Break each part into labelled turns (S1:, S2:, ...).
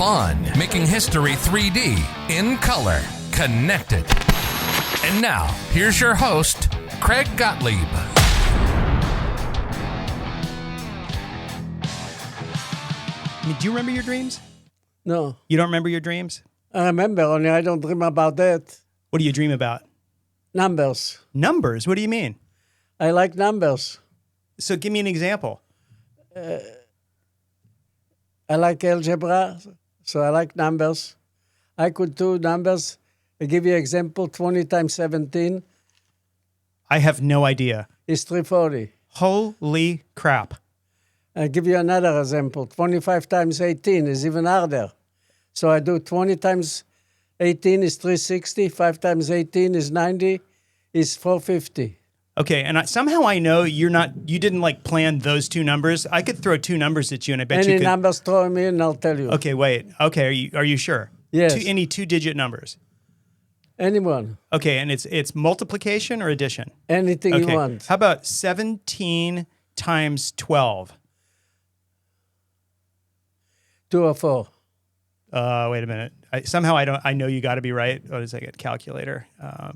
S1: fun, making history 3D, in color, connected. And now, here's your host, Craig Gottlieb.
S2: Do you remember your dreams?
S3: No.
S2: You don't remember your dreams?
S3: I remember, only I don't dream about that.
S2: What do you dream about?
S3: Numbers.
S2: Numbers? What do you mean?
S3: I like numbers.
S2: So give me an example.
S3: I like algebra, so I like numbers. I could do numbers. I give you an example, 20 times 17
S2: I have no idea.
S3: is 340.
S2: Holy crap.
S3: I give you another example, 25 times 18 is even harder. So I do 20 times 18 is 360, 5 times 18 is 90, is 450.
S2: Okay, and somehow I know you didn't like plan those two numbers. I could throw two numbers at you and I bet
S3: Any
S2: you could.
S3: numbers throw me and I'll tell you.
S2: Okay, wait. Okay, are you sure?
S3: Yes.
S2: Any two-digit numbers?
S3: Anyone.
S2: Okay, and it's multiplication or addition?
S3: Anything
S2: Okay.
S3: you want.
S2: How about 17 times 12?
S3: 204.
S2: Wait a minute. I know you got to be right. What is that? Calculator.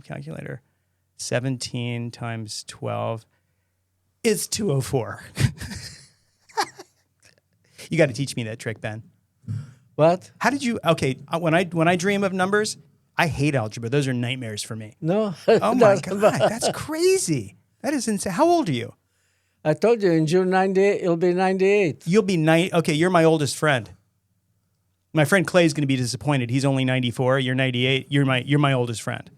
S2: Calculator. 17 times 12 is 204. You got to teach me that trick, Ben.
S3: What?
S2: How did you? Okay, when I dream of numbers, I hate algebra. Those are nightmares for me.
S3: No.
S2: Oh my God, that's crazy. That is insane. How old are you?
S3: I told you in June 98, it'll be 98.
S2: You'll be Okay, you're my oldest friend. My friend Clay's going to be disappointed. He's only 94. You're 98. You're my oldest friend.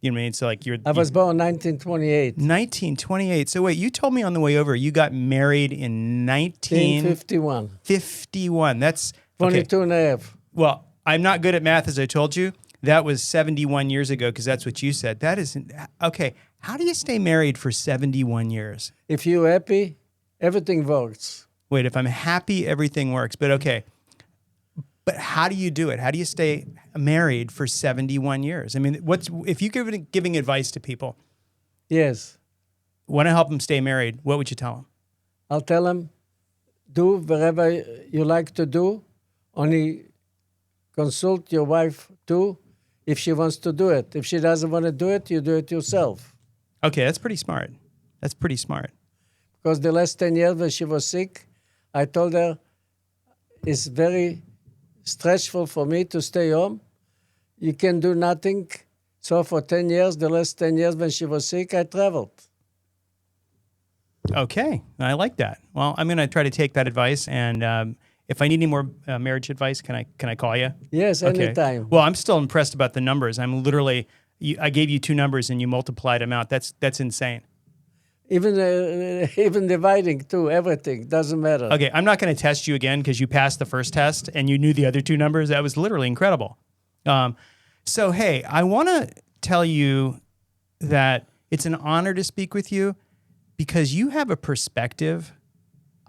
S2: You know what I mean? So like
S3: I was born 1928.
S2: 1928. So wait, you told me on the way over you got married in
S3: 1951.
S2: 51. That's okay.
S3: 22 and a half.
S2: Well, I'm not good at math, as I told you. That was 71 years ago because that's what you said. That isn't okay. How do you stay married for 71 years?
S3: If you're happy, everything works.
S2: Wait, if I'm happy, everything works. But okay. But how do you do it? How do you stay married for 71 years? I mean, if you're giving advice to people?
S3: Yes.
S2: Want to help them stay married, what would you tell them?
S3: I'll tell them, do whatever you like to do. Only consult your wife too if she wants to do it. If she doesn't want to do it, you do it yourself.
S2: Okay, that's pretty smart. That's pretty smart.
S3: Because the last 10 years when she was sick, I told her it's very stressful for me to stay home. You can do nothing. So for 10 years, the last 10 years when she was sick, I traveled.
S2: Okay, I like that. Well, I'm going to try to take that advice, and if I need any more marriage advice, can I call you?
S3: Yes,
S2: Okay.
S3: anytime.
S2: Well, I'm still impressed about the numbers. I'm literally, I gave you two numbers and you multiplied them out. That's insane.
S3: Even dividing too, everything, doesn't matter.
S2: Okay, I'm not going to test you again because you passed the first test and you knew the other two numbers. That was literally incredible. So, hey, I want to tell you that it's an honor to speak with you because you have a perspective,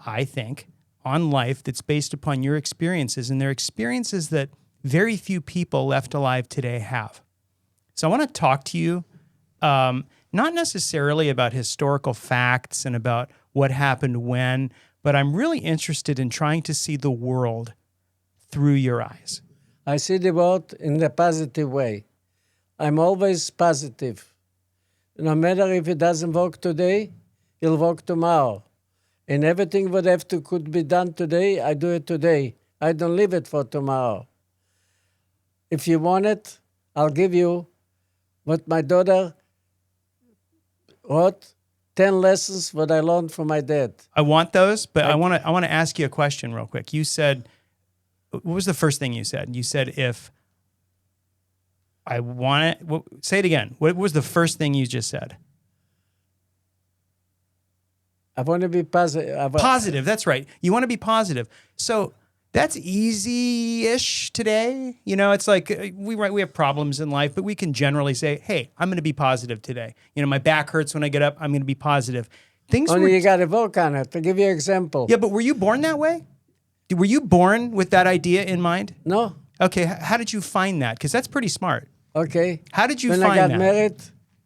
S2: I think, on life that's based upon your experiences, and they're experiences that very few people left alive today have. So I want to talk to you, not necessarily about historical facts and about what happened when, but I'm really interested in trying to see the world through your eyes.
S3: I see the world in a positive way. I'm always positive. No matter if it doesn't work today, it'll work tomorrow. And everything that could be done today, I do it today. I don't leave it for tomorrow. If you want it, I'll give you what my daughter wrote, 10 lessons what I learned from my dad.
S2: I want those, but I want to ask you a question real quick. You said, what was the first thing you said? You said, if I want it, say it again. What was the first thing you just said?
S3: I want to be positive.
S2: Positive, that's right. You want to be positive. So that's easy-ish today. You know, it's like we have problems in life, but we can generally say, hey, I'm going to be positive today. You know, my back hurts when I get up. I'm going to be positive.
S3: Only you got to work on it. To give you an example.
S2: Yeah, but were you born that way? Were you born with that idea in mind?
S3: No.
S2: Okay, how did you find that? Because that's pretty smart.
S3: Okay.
S2: How did you find
S3: that? When I got
S2: that?
S3: married,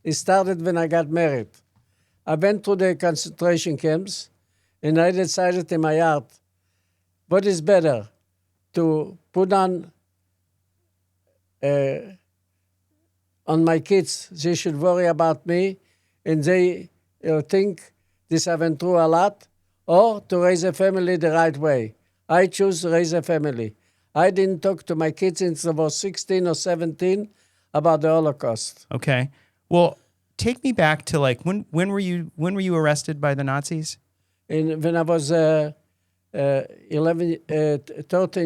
S3: it started when I got married. I went to the concentration camps, and I decided in my heart, what is better, to put on my kids, they should worry about me, and they think this I went through a lot, or to raise a family the right way. I choose to raise a family. I didn't talk to my kids since I was 16 or 17 about the Holocaust.
S2: Okay. Well, take me back to like when were you arrested by the Nazis?
S3: When I was 13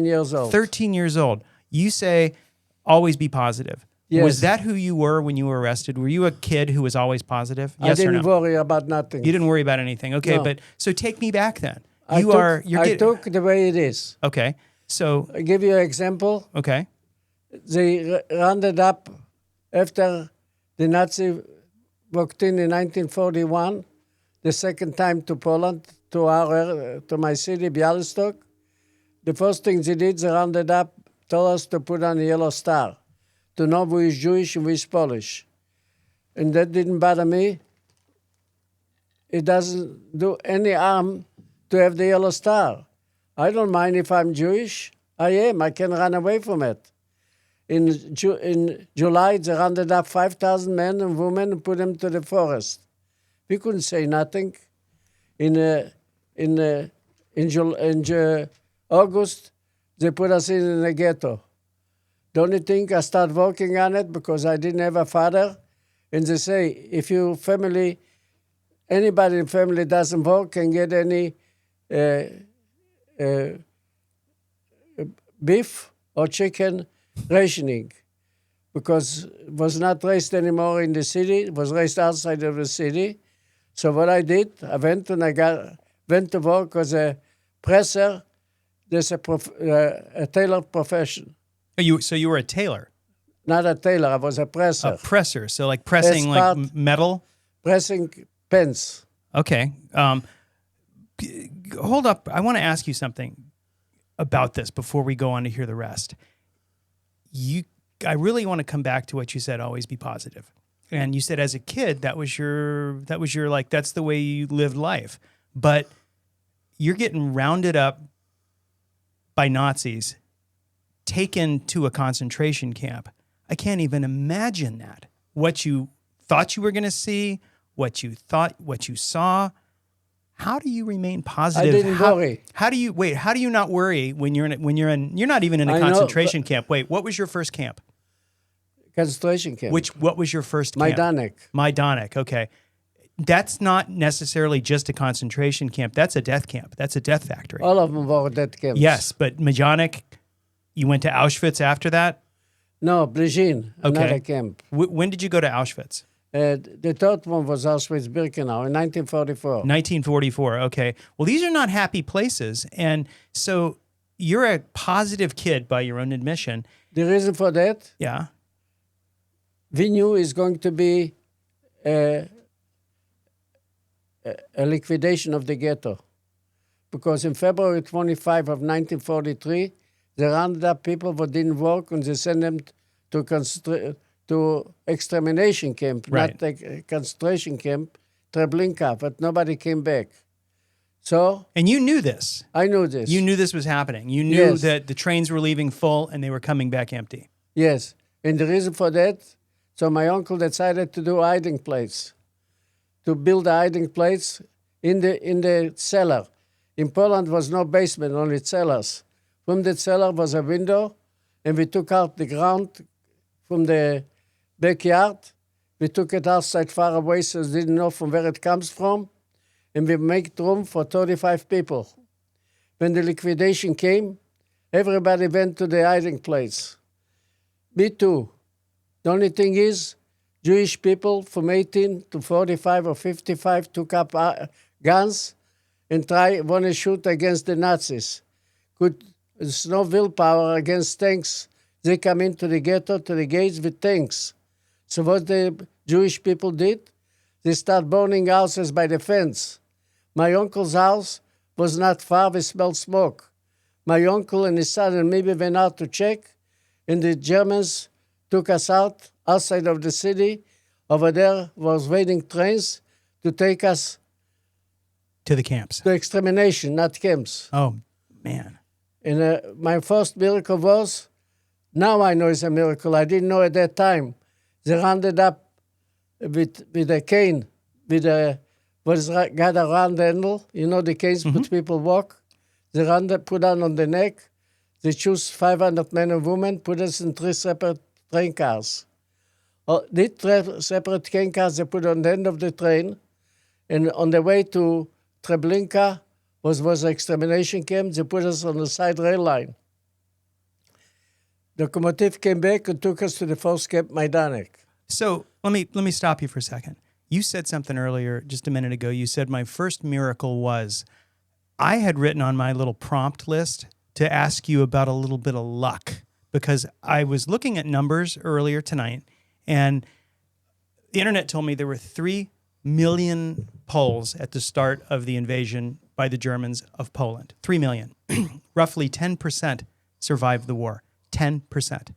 S3: years old.
S2: 13 years old. You say always be positive.
S3: Yes.
S2: Was that who you were when you were arrested? Were you a kid who was always positive? Yes
S3: I didn't
S2: or no?
S3: worry about nothing.
S2: You didn't worry about anything. Okay,
S3: No.
S2: but so take me back then.
S3: I took the way it is.
S2: Okay. So
S3: I give you an example.
S2: okay.
S3: They rounded up after the Nazi walked in 1941, the second time to Poland, to my city, Białystok. The first thing they did, they rounded up, told us to put on a yellow star, to know who is Jewish and who is Polish. And that didn't bother me. It doesn't do any harm to have the yellow star. I don't mind if I'm Jewish. I am. I can run away from it. In July, they rounded up 5,000 men and women and put them to the forest. We couldn't say nothing. In August, they put us in a ghetto. The only thing, I started working on it because I didn't have a father. And they say, if your family, anybody in family doesn't work, can get any beef or chicken rationing, because it was not raised anymore in the city. It was raised outside of the city. So what I did, I went and went to work as a presser. There's a tailor profession.
S2: So you were a tailor?
S3: Not a tailor, I was a presser.
S2: A presser. So like pressing like metal?
S3: Pressing pens.
S2: Okay. Hold up. I want to ask you something about this before we go on to hear the rest. I really want to come back to what you said, always be positive. And you said as a kid, that was your like, that's the way you lived life. But you're getting rounded up by Nazis, taken to a concentration camp. I can't even imagine that. What you thought you were going to see, what you saw. How do you remain positive?
S3: I didn't worry.
S2: How do you not worry when you're not even in a concentration camp? Wait, what was your first camp?
S3: Concentration camp.
S2: What was your first camp? Majdanek, okay. That's not necessarily just a concentration camp. That's a death camp. That's a death factory.
S3: All of them were death camps.
S2: Yes, but Majdanek, you went to Auschwitz after that?
S3: No, Brzeźin, another camp.
S2: When did you go to Auschwitz?
S3: The third one was Auschwitz-Birkenau in 1944.
S2: 1944, okay. Well, these are not happy places. And so you're a positive kid by your own admission.
S3: The reason for that?
S2: Yeah.
S3: We knew it's going to be a liquidation of the ghetto. Because in February 25 of 1943, they rounded up people who didn't work and they sent them to extermination camp,
S2: right.
S3: Not a concentration camp, Treblinka, but nobody came back. So.
S2: And you knew this.
S3: I knew this.
S2: You knew this was happening. You knew that the trains were leaving full and they were coming back empty.
S3: Yes. And the reason for that, so my uncle decided to do hiding place, to build a hiding place in the cellar. In Poland was no basement, only cellars. From the cellar was a window, and we took out the ground from the backyard. We took it outside far away, so we didn't know from where it comes from, and we made room for 35 people. When the liquidation came, everybody went to the hiding place. Me too. The only thing is, Jewish people from 18 to 45 or 55 took up guns and want to shoot against the Nazis. There's no willpower against tanks. They come into the ghetto, to the gates with tanks. So what the Jewish people did, they start burning houses by the fence. My uncle's house was not far, we smelled smoke. My uncle and his son and me went out to check, and the Germans took us outside of the city. Over there was waiting trains to take us
S2: to the camps.
S3: to extermination, not camps.
S2: Oh, man.
S3: And my first miracle was, now I know it's a miracle. I didn't know at that time. They rounded up with a cane, with a, was got a round handle. You know the canes which people walk? They put on the neck. They choose 500 men and women, put us in 3 separate train cars. These 3 separate train cars they put on the end of the train, and on the way to Treblinka was an extermination camp. They put us on the side rail line. The locomotive came back and took us to the first camp, Majdanek.
S2: So let me stop you for a second. You said something earlier, just a minute ago. You said my first miracle was, I had written on my little prompt list to ask you about a little bit of luck, because I was looking at numbers earlier tonight, and the internet told me there were 3 million Poles at the start of the invasion by the Germans of Poland. 3 million. Roughly 10% survived the war. 10%.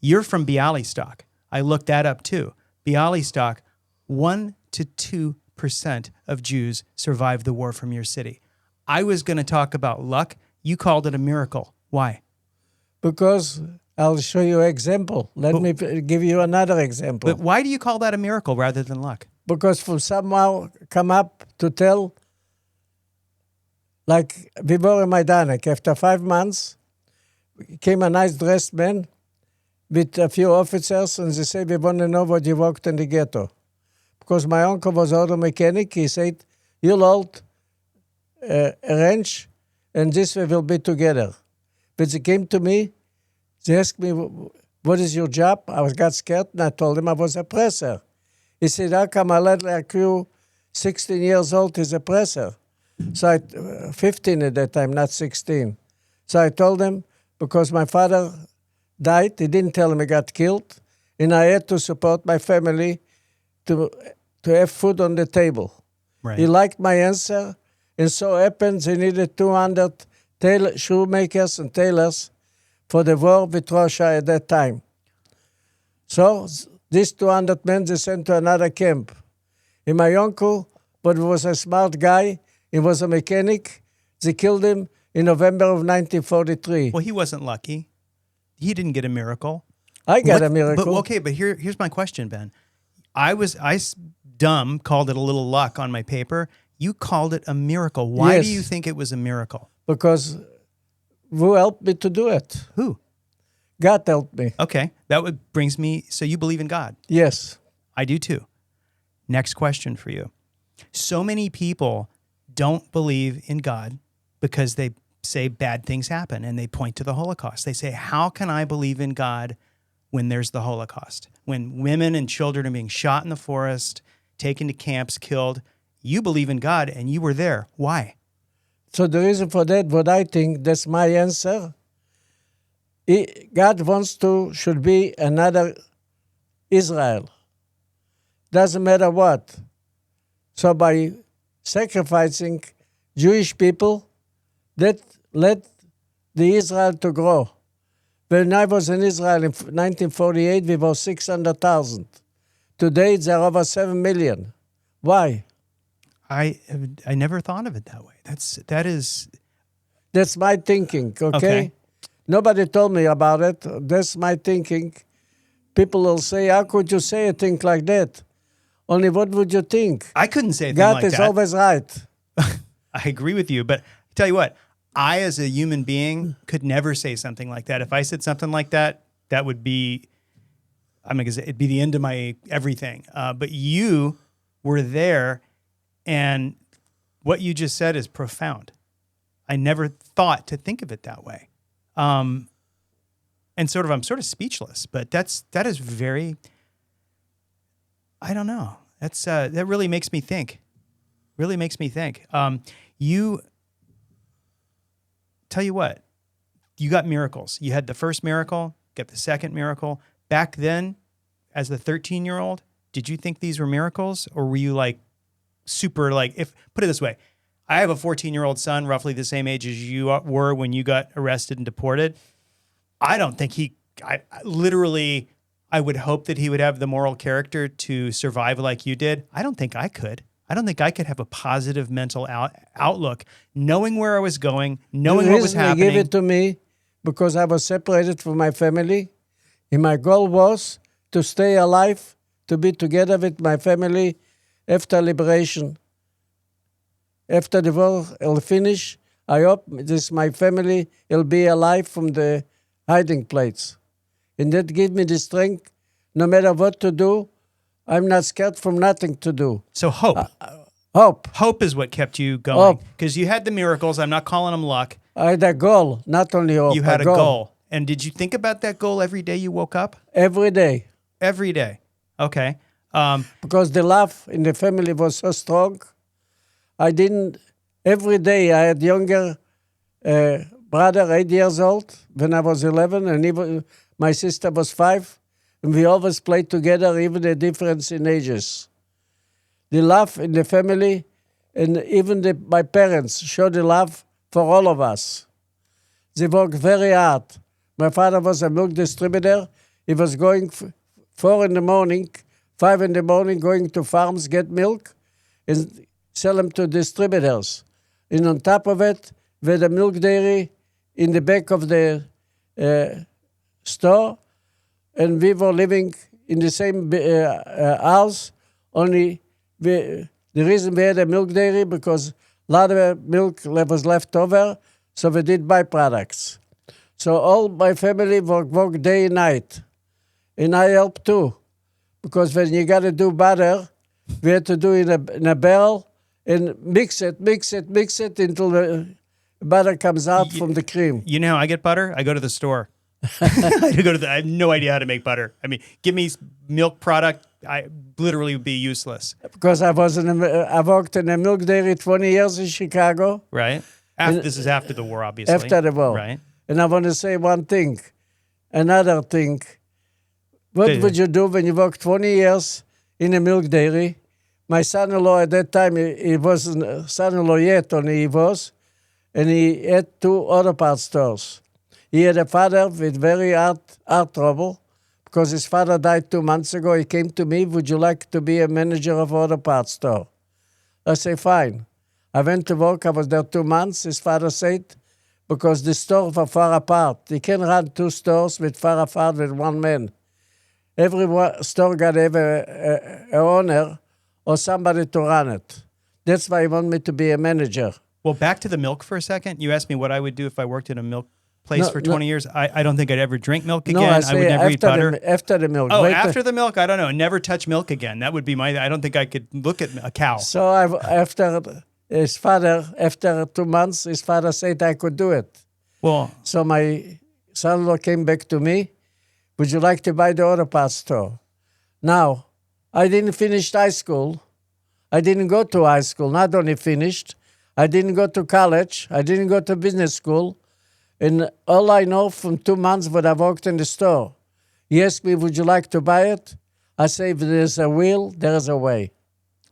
S2: You're from Bialystok. I looked that up too. Bialystok, 1 to 2% of Jews survived the war from your city. I was going to talk about luck. You called it a miracle. Why?
S3: Because I'll show you an example. Let me give you another example.
S2: But why do you call that a miracle rather than luck?
S3: Because from somehow come up to tell, like we were in Majdanek. After 5 months, came a nice dressed man with a few officers, and they said, we want to know what you worked in the ghetto. Because my uncle was auto mechanic, he said, you'll hold a wrench, and this way we'll be together. But they came to me, they asked me, what is your job? I got scared, and I told him I was a presser. He said, how come a lad like you, 16 years old, is a presser? So 15 at that time, not 16. So I told him, because my father died, he didn't tell him he got killed, and I had to support my family to have food on the table.
S2: Right.
S3: He liked my answer, and so happens he needed 200 shoemakers and tailors for the war with Russia at that time. So these 200 men they sent to another camp. And my uncle, but was a smart guy, he was a mechanic, they killed him in November of 1943.
S2: Well, he wasn't lucky. He didn't get a miracle.
S3: I got a miracle.
S2: But here's my question, Ben. I dumb, called it a little luck on my paper. You called it a miracle. Why
S3: Yes.
S2: do you think it was a miracle?
S3: Because who helped me to do it?
S2: Who?
S3: God helped me.
S2: Okay, brings me, so you believe in God.
S3: Yes.
S2: I do too. Next question for you. So many people don't believe in God because they say bad things happen, and they point to the Holocaust. They say, how can I believe in God when there's the Holocaust? When women and children are being shot in the forest, taken to camps, killed. You believe in God, and you were there. Why?
S3: So the reason for that, what I think, that's my answer. God should be another Israel. Doesn't matter what. So by sacrificing Jewish people, that led the Israel to grow. When I was in Israel in 1948, we were 600,000. Today, there are over 7 million. Why?
S2: I never thought of it that way.
S3: That's my thinking, okay? Nobody told me about it. That's my thinking. People will say, how could you say a thing like that? Only what would you think?
S2: I couldn't say a thing
S3: God
S2: like
S3: is
S2: that.
S3: always right.
S2: I agree with you, but I tell you what, I as a human being could never say something like that. If I said something like that, that would be, it'd be the end of my everything. But you were there, and what you just said is profound. I never thought to think of it that way. And I'm sort of speechless, but that is very, I don't know. That really makes me think. Really makes me think. Tell you what, you got miracles. You had the first miracle, got the second miracle. Back then, as the 13-year-old, did you think these were miracles, or were you put it this way, I have a 14-year-old son, roughly the same age as you were when you got arrested and deported. I don't think I would hope that he would have the moral character to survive like you did. I don't think I could. I don't think I could have a positive mental outlook, knowing where I was going, knowing
S3: The
S2: what was
S3: reason they
S2: happening.
S3: gave it to me because I was separated from my family, and my goal was to stay alive, to be together with my family after liberation. After the war will finish, I hope this my family will be alive from the hiding place. And that gives me the strength, no matter what to do, I'm not scared from nothing to do.
S2: So hope.
S3: Hope.
S2: Hope is what kept you going.
S3: Hope.
S2: Because you had the miracles. I'm not calling them luck.
S3: I had a goal, not only hope.
S2: You had a goal. And did you think about that goal every day you woke up?
S3: Every day.
S2: Every day. Okay.
S3: Because the love in the family was so strong. Every day I had younger brother, 8 years old, when I was 11, and even my sister was 5, and we always played together, even the difference in ages. The love in the family, and even my parents showed the love for all of us. They worked very hard. My father was a milk distributor. He was going 4 in the morning, 5 in the morning, going to farms, get milk, and sell them to distributors. And on top of it, we had a milk dairy in the back of the store, and we were living in the same house, only the reason we had a milk dairy because a lot of milk was left over, so we did byproducts. So all my family worked day and night, and I helped too, because when you got to do butter, we had to do it in a barrel and mix it until the butter comes out from the cream.
S2: You know how I get butter? I go to the store. I have no idea how to make butter. I mean, give me milk product, I literally would be useless.
S3: Because I worked in a milk dairy 20 years in Chicago.
S2: Right. This is after the war, obviously.
S3: After the war.
S2: Right.
S3: And I want to say one thing. Another thing. What would you do when you work 20 years in a milk dairy? My son-in-law at that time, he wasn't son-in-law yet, only he was. And he had 2 auto parts stores. He had a father with very hard trouble because his father died 2 months ago. He came to me, would you like to be a manager of auto parts store? I say, fine. I went to work. I was there 2 months. His father said, because the stores were far apart. You can run 2 stores with far apart with one man. Every store got to have a owner or somebody to run it. That's why he wanted me to be a manager.
S2: Well, back to the milk for a second. You asked me what I would do if I worked in a milk place for 20 years. I don't think I'd ever drink milk again. I would never eat butter.
S3: After the milk.
S2: Oh, after the milk? I don't know. Never touch milk again. That would be I don't think I could look at a cow.
S3: So after 2 months, his father said I could do it.
S2: Well,
S3: so my son-in-law came back to me. Would you like to buy the auto parts store? Now, I didn't finish high school. I didn't go to high school. Not only finished, I didn't go to college. I didn't go to business school. And all I know from 2 months when I worked in the store, he asked me, would you like to buy it? I say, if there's a will, there's a way.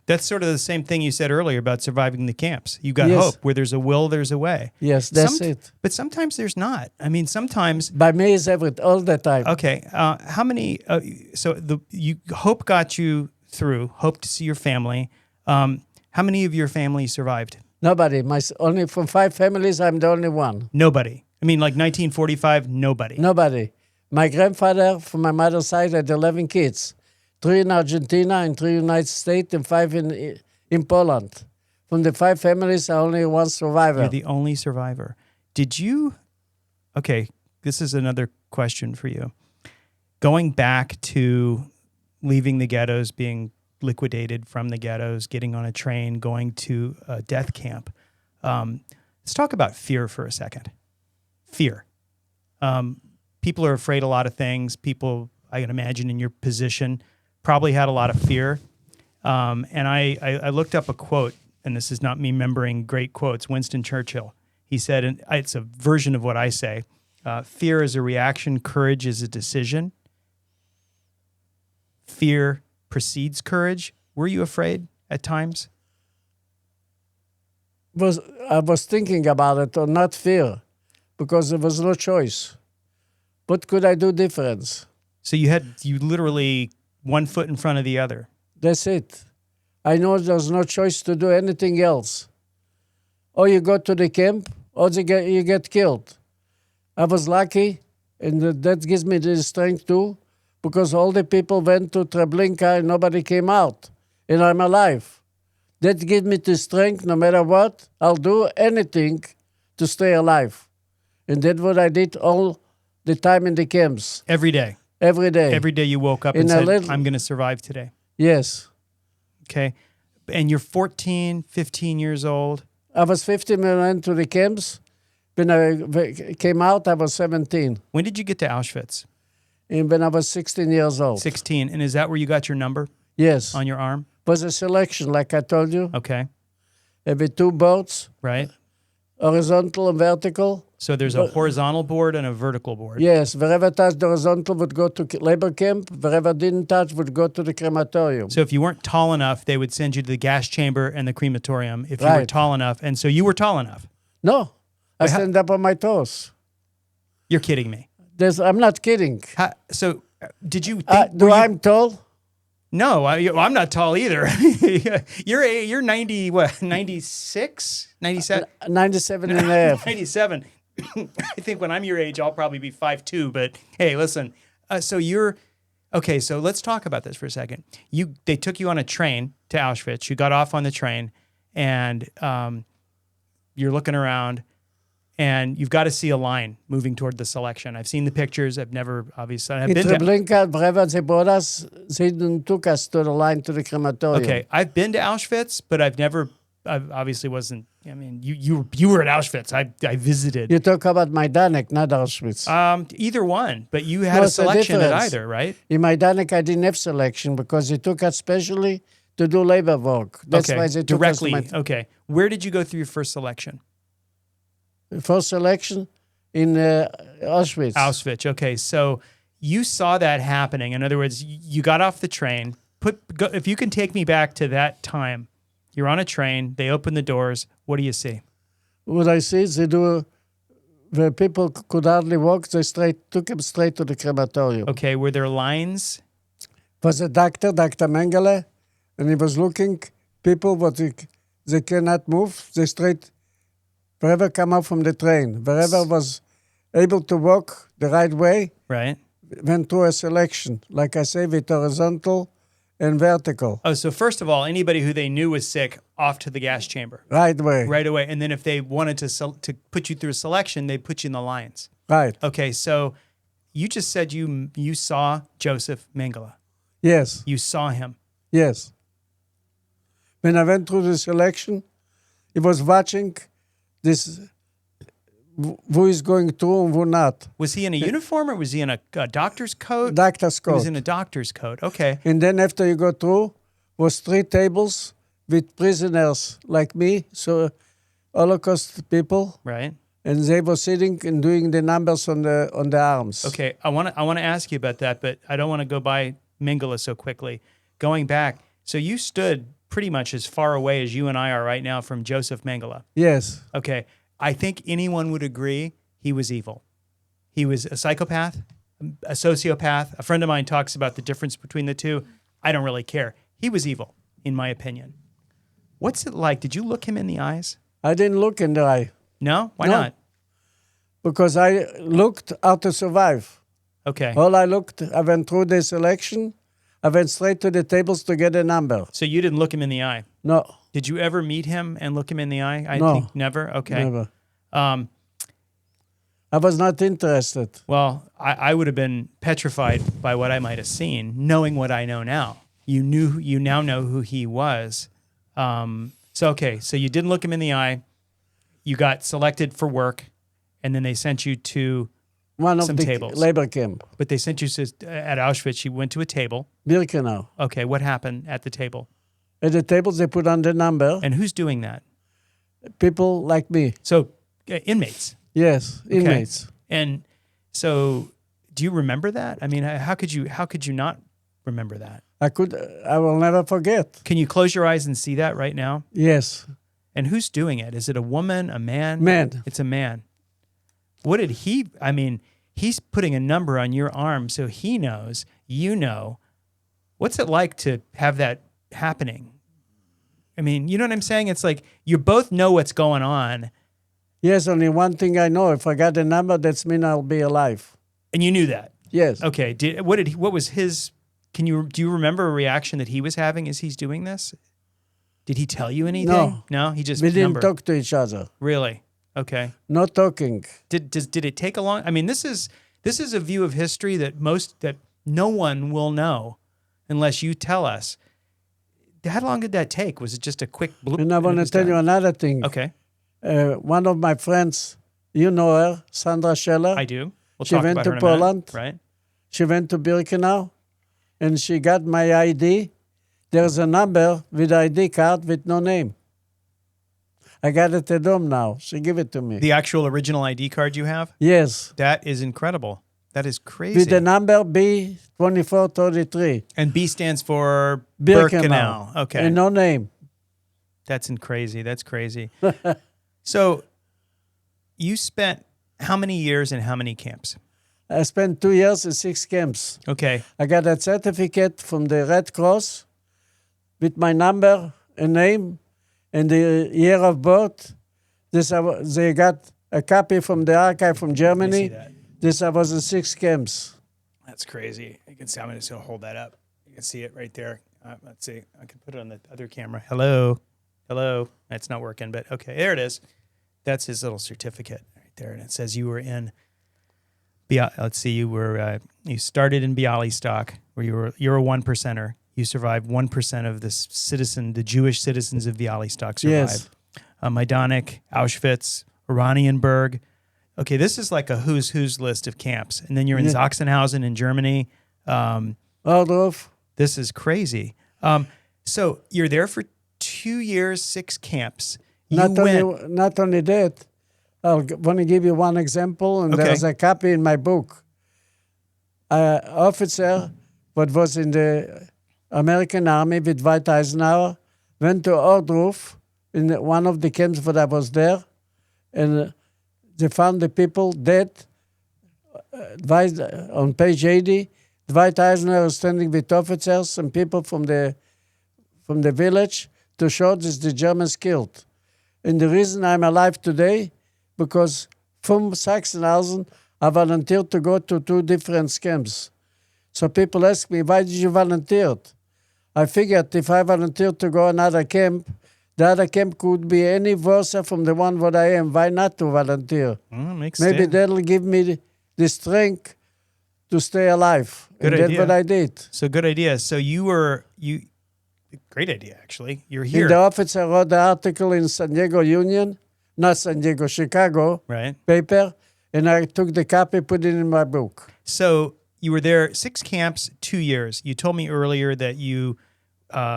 S2: That's sort of the same thing you said earlier about surviving the camps. You got
S3: Yes.
S2: hope. Where there's a will, there's a way.
S3: Yes, that's it.
S2: But sometimes there's not. I mean, sometimes.
S3: By me is all the time.
S2: Okay. How many? Hope got you through. Hope to see your family. How many of your family survived?
S3: Nobody. Only from 5 families, I'm the only one.
S2: Nobody. I mean, like 1945, nobody.
S3: Nobody. My grandfather, from my mother's side, had 11 kids. 3 in Argentina, and 3 in the United States, and 5 in Poland. From the 5 families, I only one survivor.
S2: You're the only survivor. Did you... Okay, this is another question for you. Going back to leaving the ghettos, being liquidated from the ghettos, getting on a train, going to a death camp. Let's talk about fear for a second. Fear. People are afraid of a lot of things. People, I can imagine in your position, probably had a lot of fear. And I looked up a quote, and this is not me remembering great quotes, Winston Churchill. He said, and it's a version of what I say, fear is a reaction, courage is a decision. Fear precedes courage. Were you afraid at times?
S3: I was thinking about it, or not fear, because there was no choice. What could I do different?
S2: So you literally one foot in front of the other.
S3: That's it. I know there's no choice to do anything else. Or you go to the camp, or you get killed. I was lucky, and that gives me the strength too, because all the people went to Treblinka and nobody came out, and I'm alive. That gives me the strength, no matter what, I'll do anything to stay alive. And that's what I did all the time in the camps.
S2: Every day.
S3: Every day.
S2: Every day you woke up and said, I'm going to survive today.
S3: Yes.
S2: Okay. And you're 14, 15 years old.
S3: I was 15 when I went to the camps. When I came out, I was 17.
S2: When did you get to Auschwitz?
S3: And when I was 16 years old.
S2: 16. And is that where you got your number?
S3: Yes.
S2: On your arm?
S3: Was a selection, like I told you.
S2: Okay.
S3: With 2 boards.
S2: Right.
S3: Horizontal and vertical.
S2: So there's a horizontal board and a vertical board.
S3: Yes. Wherever touched the horizontal would go to labor camp. Wherever didn't touch would go to the crematorium.
S2: So if you weren't tall enough, they would send you to the gas chamber and the crematorium if you were tall enough. And so you were tall enough.
S3: No. I stand up on my toes.
S2: You're kidding me.
S3: I'm not kidding.
S2: So did you think...
S3: I'm tall?
S2: No, I'm not tall either. You're 90, what, 96? 97?
S3: 97 and a half.
S2: 97. I think when I'm your age, I'll probably be 5'2", but hey, listen. So you're... Okay, so let's talk about this for a second. They took you on a train to Auschwitz. You got off on the train, and you're looking around, and you've got to see a line moving toward the selection. I've seen the pictures. I've never, obviously... I've been
S3: Treblinka, wherever they brought us, they took us to the line to the crematorium.
S2: Okay, I've been to Auschwitz, but I obviously wasn't... I mean, you were at Auschwitz. I visited.
S3: You talk about Majdanek, not Auschwitz.
S2: Either one, but you had a selection at either, right?
S3: In Majdanek, I didn't have selection because they took us specially to do labor work. That's why they took
S2: directly.
S3: us.
S2: Okay, where did you go through your first selection?
S3: First selection in Auschwitz.
S2: Auschwitz. Okay, so you saw that happening. In other words, you got off the train. If you can take me back to that time, you're on a train. They open the doors. What do you see?
S3: What I see is the people could hardly walk. They took them straight to the crematorium.
S2: Okay, were there lines?
S3: Was a doctor, Dr. Mengele, and he was looking people what they cannot move. They straight wherever come out from the train, wherever was able to walk the right way,
S2: right,
S3: went through a selection, like I say, with horizontal and vertical.
S2: Oh, so first of all, anybody who they knew was sick, off to the gas chamber.
S3: Right away.
S2: Right away. And then if they wanted to put you through a selection, they'd put you in the lines.
S3: Right.
S2: Okay, so you just said you saw Joseph Mengele.
S3: Yes.
S2: You saw him.
S3: Yes. When I went through the selection, he was watching this, who is going through and who not.
S2: Was he in a uniform or was he in a doctor's coat?
S3: Doctor's coat.
S2: He was in a doctor's coat. Okay.
S3: And then after you go through, was 3 tables with prisoners like me, so Holocaust people.
S2: Right.
S3: And they were sitting and doing the numbers on the arms.
S2: Okay, I want to ask you about that, but I don't want to go by Mengele so quickly. Going back, so you stood pretty much as far away as you and I are right now from Joseph Mengele.
S3: Yes.
S2: Okay, I think anyone would agree he was evil. He was a psychopath, a sociopath. A friend of mine talks about the difference between the two. I don't really care. He was evil, in my opinion. What's it like? Did you look him in the eyes?
S3: I didn't look in the eye.
S2: No? Why not?
S3: Because I looked how to survive.
S2: Okay.
S3: All I went through the selection. I went straight to the tables to get a number.
S2: So you didn't look him in the eye?
S3: No.
S2: Did you ever meet him and look him in the eye? I
S3: No.
S2: think never? Okay.
S3: Never. I was not interested.
S2: Well, I would have been petrified by what I might have seen, knowing what I know now. You now know who he was. So you didn't look him in the eye. You got selected for work, and then they sent you to
S3: One of
S2: some
S3: the
S2: tables.
S3: labor camp.
S2: But they sent you at Auschwitz. You went to a table.
S3: Birkenau.
S2: Okay, what happened at the table?
S3: At the tables, they put on the number.
S2: And who's doing that?
S3: People like me.
S2: So inmates.
S3: Yes, inmates.
S2: Okay. And so, do you remember that? I mean, how could you not remember that?
S3: I will never forget.
S2: Can you close your eyes and see that right now?
S3: Yes.
S2: And who's doing it? Is it a woman, a man?
S3: Man.
S2: It's a man. What did he, I mean, he's putting a number on your arm so he knows, you know. What's it like to have that happening? I mean, you know what I'm saying? It's like you both know what's going on,
S3: Yes, only one thing I know. If I got a number, that's mean I'll be alive.
S2: and you knew that.
S3: Yes.
S2: Okay. What was his? Do you remember a reaction that he was having as he's doing this? Did he tell you anything? No, he just
S3: We didn't talk to each other.
S2: Really? Okay.
S3: No talking.
S2: Did it take a long? I mean, this is a view of history that no one will know unless you tell us. How long did that take? Was it just a quick bloop?
S3: And I want to tell you another thing.
S2: Okay.
S3: One of my friends, you know her, Sandra Scheller.
S2: I do. We'll
S3: She
S2: talk
S3: went
S2: about
S3: to
S2: her in a minute,
S3: Poland.
S2: right?
S3: She went to Birkenau, and she got my ID. There's a number with ID card with no name. I got it at home now. She gave it to me.
S2: The actual original ID card you have?
S3: Yes.
S2: That is incredible. That is crazy.
S3: With the number B2433.
S2: And B stands for
S3: Birkenau.
S2: Birkenau. Okay.
S3: And no name.
S2: That's crazy. That's crazy. So you spent how many years in how many camps?
S3: I spent 2 years in 6 camps.
S2: Okay.
S3: I got a certificate from the Red Cross with my number and name and the year of birth. They got a copy from the archive from Germany. I was in 6 camps.
S2: That's crazy. You can see. I'm just going to hold that up. You can see it right there. Let's see. I can put it on the other camera. Hello. That's not working, but okay. There it is. That's his little certificate right there. And it says you were in... Let's see. You started in Bialystok, where you're a 1%er. You survived. 1% of the Jewish citizens of Bialystok survived.
S3: Yes.
S2: Majdanek, Auschwitz, Oranienburg. Okay, this is like a who's list of camps. And then you're in Sachsenhausen in Germany.
S3: Ohrdruf.
S2: This is crazy. So you're there for 2 years, 6 camps.
S3: Not only that, I want to give you one example, and there's a copy in my book. An officer, what was in the American Army with Dwight Eisenhower, went to Ohrdruf in one of the camps that I was there, and they found the people dead. On page 80, Dwight Eisenhower was standing with officers and people from the village to show this the Germans killed. And the reason I'm alive today, because from Sachsenhausen, I volunteered to go to 2 different camps. So people ask me, why did you volunteer? I figured if I volunteered to go another camp, the other camp could be any worse from the one what I am. Why not to volunteer?
S2: Makes
S3: Maybe
S2: sense.
S3: that'll give me the strength to stay alive.
S2: Good
S3: and
S2: idea.
S3: that's what I did.
S2: So good idea. So great idea, actually. You're here.
S3: And the officer wrote the article in San Diego Union, not San Diego, Chicago paper, and I took the copy, put it in my book.
S2: So you were there 6 camps, 2 years. You told me earlier that you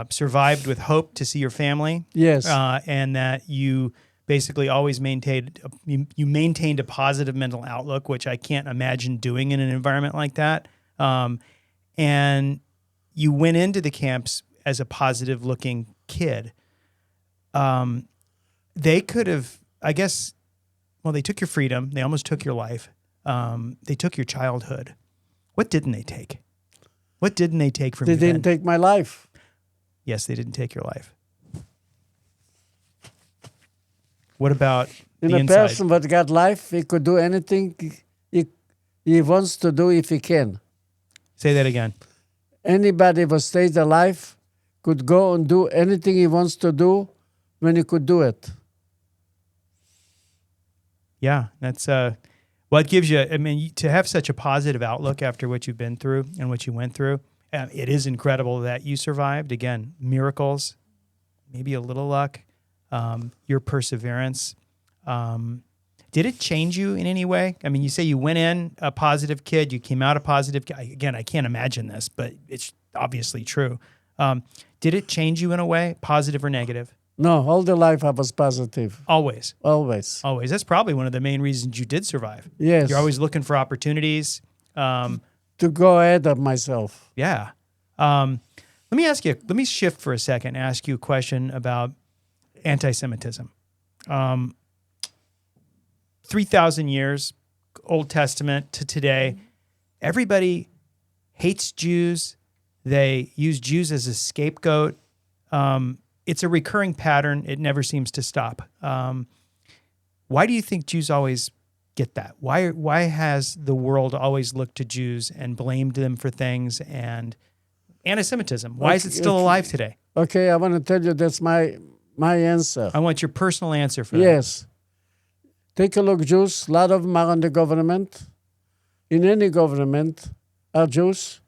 S2: survived with hope to see your family.
S3: Yes.
S2: And that you basically always maintained a positive mental outlook, which I can't imagine doing in an environment like that. And you went into the camps as a positive-looking kid. They could have, I guess, well, they took your freedom. They almost took your life. They took your childhood. What didn't they take? What didn't they take from you?
S3: They didn't take my life.
S2: Yes, they didn't take your life. What about
S3: In
S2: the
S3: a
S2: inside?
S3: person that got life, he could do anything he wants to do if he can.
S2: Say that again.
S3: Anybody that stays alive could go and do anything he wants to do when he could do it.
S2: Yeah, that's well, it gives you. I mean, to have such a positive outlook after what you've been through and what you went through, it is incredible that you survived. Again, miracles, maybe a little luck, your perseverance. Did it change you in any way? I mean, you say you went in a positive kid, you came out a positive. Again, I can't imagine this, but it's obviously true. Did it change you in a way, positive or negative?
S3: No, all the life I was positive.
S2: Always.
S3: Always.
S2: Always. That's probably one of the main reasons you did survive.
S3: Yes.
S2: You're always looking for opportunities.
S3: To go ahead of myself.
S2: Yeah. Let me shift for a second and ask you a question about anti-Semitism. 3,000 years, Old Testament to today, everybody hates Jews. They use Jews as a scapegoat. it's a recurring pattern. It never seems to stop. Why do you think Jews always get that? Why has the world always looked to Jews and blamed them for things and anti-Semitism? Why is it still alive today?
S3: Okay, I want to tell you that's my answer.
S2: I want your personal answer for that.
S3: Yes. Take a look, Jews, a lot of them are on the government. In any government are Jews.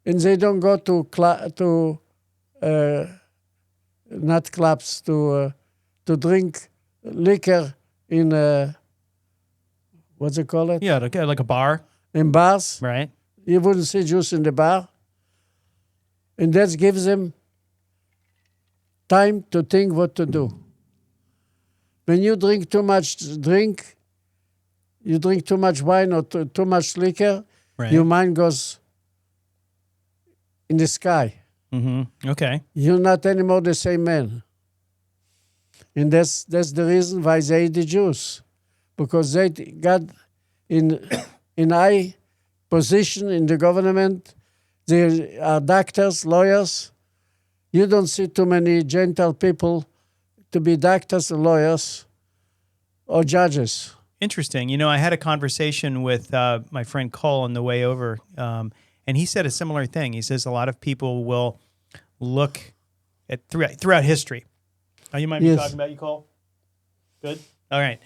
S3: And they don't go to not clubs, to drink liquor in, what's it called?
S2: Yeah, like a bar.
S3: In bars.
S2: Right.
S3: You wouldn't see Jews in the bar. And that gives them time to think what to do. When you drink too much you drink too much wine or too much liquor,
S2: Right.
S3: your mind goes in the sky.
S2: Mm-hmm. Okay.
S3: You're not anymore the same man. And that's the reason why they hate the Jews. Because they got in high position in the government. They are doctors, lawyers. You don't see too many Gentile people to be doctors and lawyers or judges.
S2: Interesting. You know, I had a conversation with my friend Cole on the way over, and he said a similar thing. He says a lot of people will look at throughout history. Oh, you mind me talking about you, Cole? Good? All right.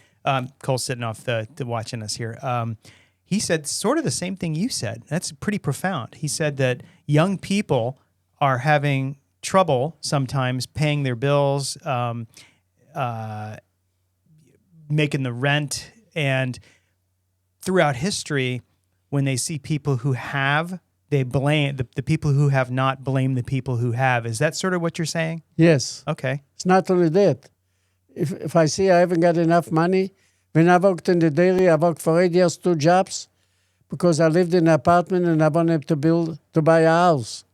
S2: Cole's sitting off the watching us here. He said sort of the same thing you said. That's pretty profound. He said that young people are having trouble sometimes paying their bills, making the rent, and throughout history, when they see people who have, they blame the people who have not blame the people who have. Is that sort of what you're saying?
S3: Yes.
S2: Okay.
S3: It's not only that. If I see I haven't got enough money, when I worked in the dairy, I worked for 8 years, 2 jobs, because I lived in an apartment and I wanted to buy a house.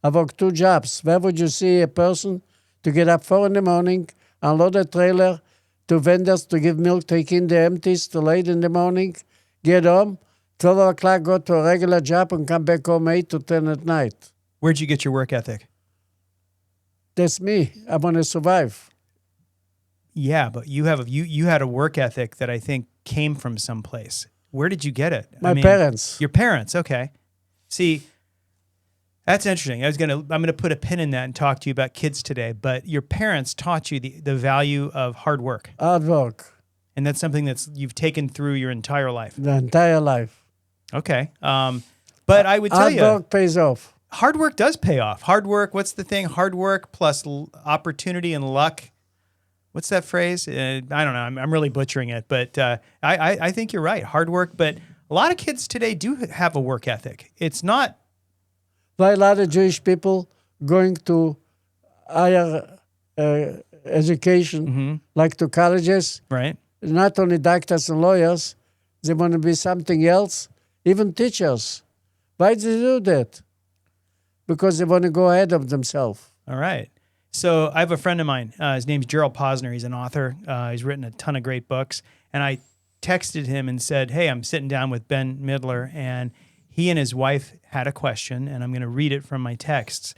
S3: I worked 2 jobs. Where would you see a person to get up 4 in the morning, unload a trailer to vendors to give milk, take in the empties till 8 in the morning, get home, 12 o'clock, go to a regular job and come back home 8 to 10 at night?
S2: Where'd you get your work ethic?
S3: That's me. I want to survive.
S2: Yeah, but you had a work ethic that I think came from someplace. Where did you get it?
S3: My parents.
S2: Your parents, okay. See, that's interesting. I'm gonna put a pin in that and talk to you about kids today. But your parents taught you the value of hard work,
S3: Hard work.
S2: and that's something you've taken through your entire life.
S3: The entire life.
S2: Okay, but I would tell
S3: Hard
S2: you,
S3: work pays off.
S2: hard work does pay off. Hard work. What's the thing? Hard work plus opportunity and luck. What's that phrase? I don't know. I'm really butchering it, but I think you're right. Hard work, but a lot of kids today do have a work ethic. It's not.
S3: Why a lot of Jewish people going to higher education, like to colleges,
S2: Right.
S3: not only doctors and lawyers, they want to be something else, even teachers. Why do they do that? Because they want to go ahead of themselves.
S2: All right. So I have a friend of mine. His name's Gerald Posner. He's an author. He's written a ton of great books. And I texted him and said, hey, I'm sitting down with Ben Midler, and he and his wife had a question, and I'm going to read it from my texts.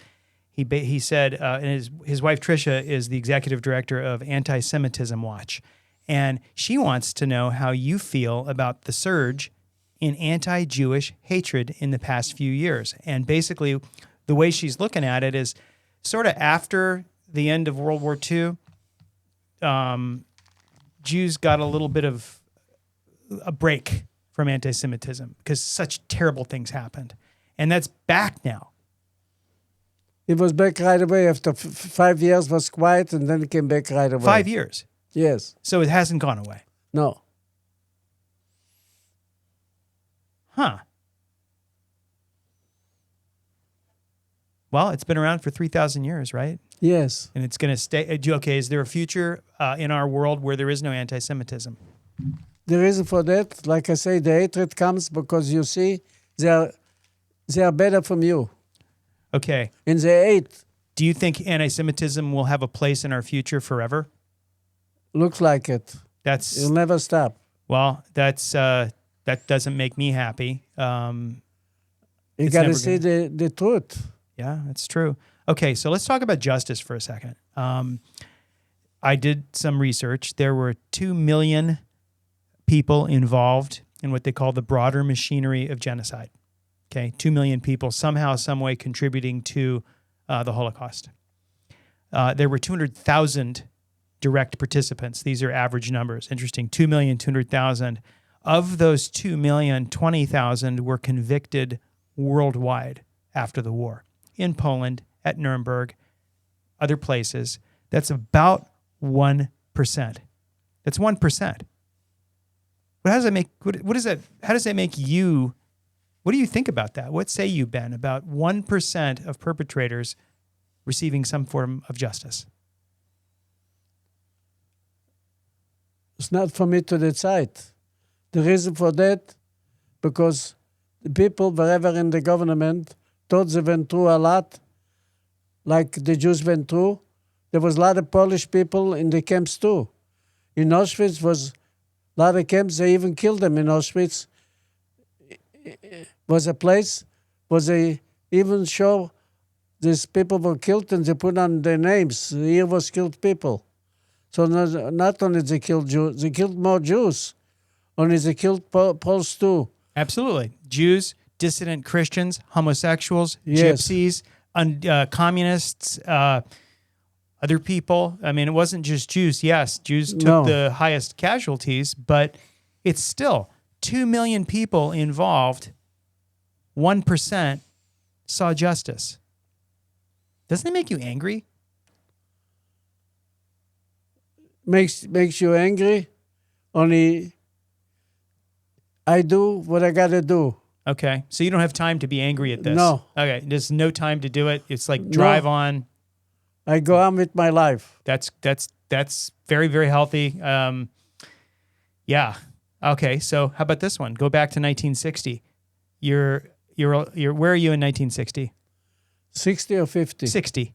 S2: He said, and his wife Tricia is the executive director of Anti-Semitism Watch, and she wants to know how you feel about the surge in anti-Jewish hatred in the past few years. And basically, the way she's looking at it is sort of after the end of World War II, Jews got a little bit of a break from anti-Semitism because such terrible things happened. And that's back now.
S3: It was back right away. After 5 years was quiet, and then it came back right away.
S2: 5 years.
S3: Yes.
S2: So it hasn't gone away.
S3: No.
S2: Huh. Well, it's been around for 3,000 years, right?
S3: Yes.
S2: And it's going to stay. Okay, is there a future in our world where there is no anti-Semitism?
S3: The reason for that, like I say, the hatred comes because you see they are better from you.
S2: Okay.
S3: And they hate.
S2: Do you think anti-Semitism will have a place in our future forever?
S3: Looks like it. It'll never stop.
S2: Well, that doesn't make me happy.
S3: You got to see the truth.
S2: Yeah, that's true. Okay, so let's talk about justice for a second. I did some research. There were 2 million people involved in what they call the broader machinery of genocide. Okay, 2 million people somehow, some way contributing to the Holocaust. There were 200,000 direct participants. These are average numbers. Interesting, 2,200,000. Of those 2 million, 20,000 were convicted worldwide after the war. In Poland, at Nuremberg, other places. That's about 1%. That's 1%. But how does that make? What is that? How does that make you? What do you think about that? What say you, Ben, about 1% of perpetrators receiving some form of justice?
S3: It's not for me to decide. The reason for that, because the people, wherever in the government, thought they went through a lot, like the Jews went through. There was a lot of Polish people in the camps too. In Auschwitz was a lot of camps. They even killed them in Auschwitz. Was a place where they even show these people were killed and they put on their names. Here was killed people. So not only they killed Jews, they killed more Jews. Only they killed Poles too.
S2: Absolutely. Jews, dissident Christians, homosexuals,
S3: Yes.
S2: gypsies, communists, other people. I mean, it wasn't just Jews. Yes, Jews took
S3: No.
S2: the highest casualties, but it's still 2 million people involved. 1% saw justice. Doesn't it make you angry?
S3: Makes you angry. Only I do what I gotta do.
S2: Okay, so you don't have time to be angry at this.
S3: No.
S2: Okay, there's no time to do it. It's like drive on.
S3: I go on with my life.
S2: That's very, very healthy. Yeah. Okay. So how about this one? Go back to 1960. You're where are you in 1960?
S3: 60 or 50?
S2: 60.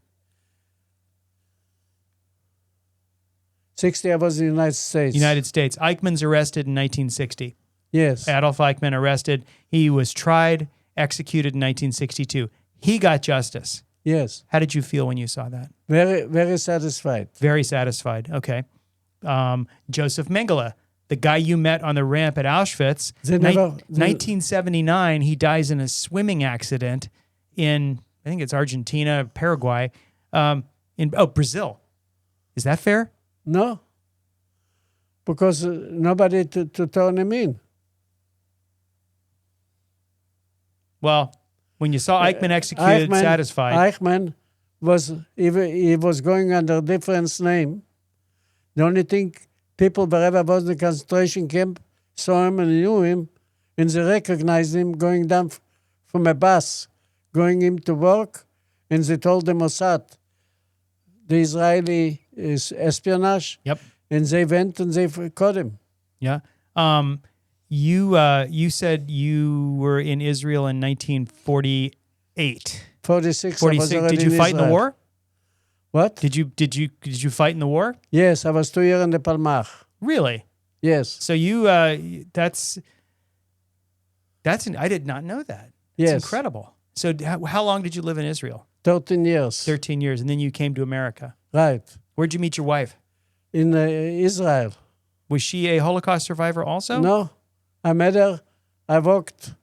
S3: 60, I was in the United States.
S2: United States. Eichmann's arrested in 1960.
S3: Yes.
S2: Adolf Eichmann arrested. He was tried, executed in 1962. He got justice.
S3: Yes.
S2: How did you feel when you saw that?
S3: Very, very satisfied.
S2: Very satisfied. Okay. Joseph Mengele, the guy you met on the ramp at Auschwitz, 1979, he dies in a swimming accident in, I think it's Argentina, Paraguay, Brazil. Is that fair?
S3: No. Because nobody to turn him in.
S2: Well, when you saw Eichmann executed, satisfied.
S3: Eichmann he was going under a different name. The only thing, people wherever was in the concentration camp saw him and knew him, and they recognized him going down from a bus, going him to work, and they told the Mossad, the Israeli espionage,
S2: Yep.
S3: and they went and they caught him.
S2: Yeah. You said you were in Israel in 1948.
S3: 46.
S2: 46. Did you fight in the war?
S3: What?
S2: Did you fight in the war?
S3: Yes, I was 2 years in the Palmach.
S2: Really?
S3: Yes.
S2: So you that's I did not know that. It's
S3: Yes.
S2: incredible. So how long did you live in Israel?
S3: 13 years.
S2: 13 years, and then you came to America.
S3: Right.
S2: Where'd you meet your wife?
S3: In Israel.
S2: Was she a Holocaust survivor also?
S3: No. I met her. I worked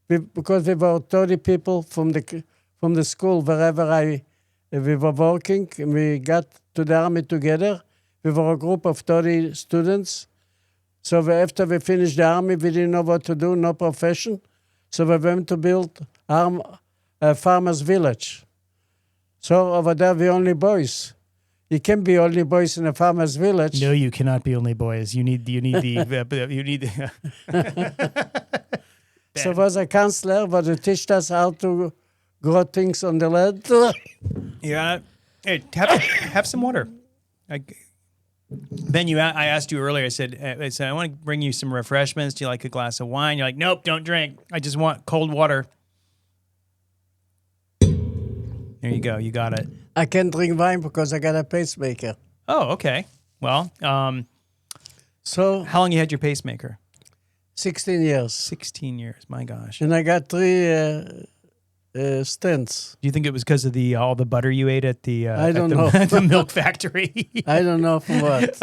S3: because we were 30 people from the school wherever we were working, and we got to the army together. We were a group of 30 students. So after we finished the army, we didn't know what to do, no profession. So we went to build a farmer's village. So over there, we only boys. You can't be only boys in a farmer's village.
S2: No, you cannot be only boys. You need the
S3: So was a counselor, but he taught us how to grow things on the land.
S2: Yeah. Hey, have some water. Ben, I asked you earlier. I said I want to bring you some refreshments. Do you like a glass of wine? You're like, nope, don't drink. I just want cold water. There you go. You got it.
S3: I can't drink wine because I got a pacemaker.
S2: Oh, okay. Well,
S3: So
S2: how long you had your pacemaker?
S3: 16 years.
S2: 16 years. My gosh.
S3: And I got 3 stents.
S2: Do you think it was because of the all the butter you ate at the
S3: I don't
S2: at the,
S3: know.
S2: at the milk factory?
S3: I don't know from what.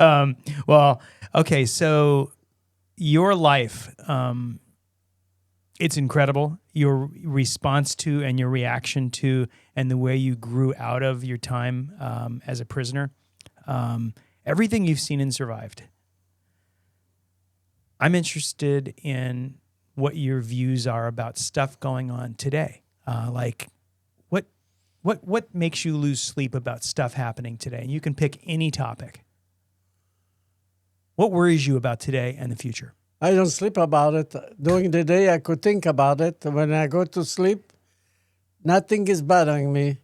S2: Well, okay, so your life, it's incredible. Your response to and your reaction to and the way you grew out of your time as a prisoner, everything you've seen and survived. I'm interested in what your views are about stuff going on today. Like, what makes you lose sleep about stuff happening today? And you can pick any topic. What worries you about today and the future?
S3: I don't sleep about it. During the day, I could think about it. When I go to sleep, nothing is bothering me.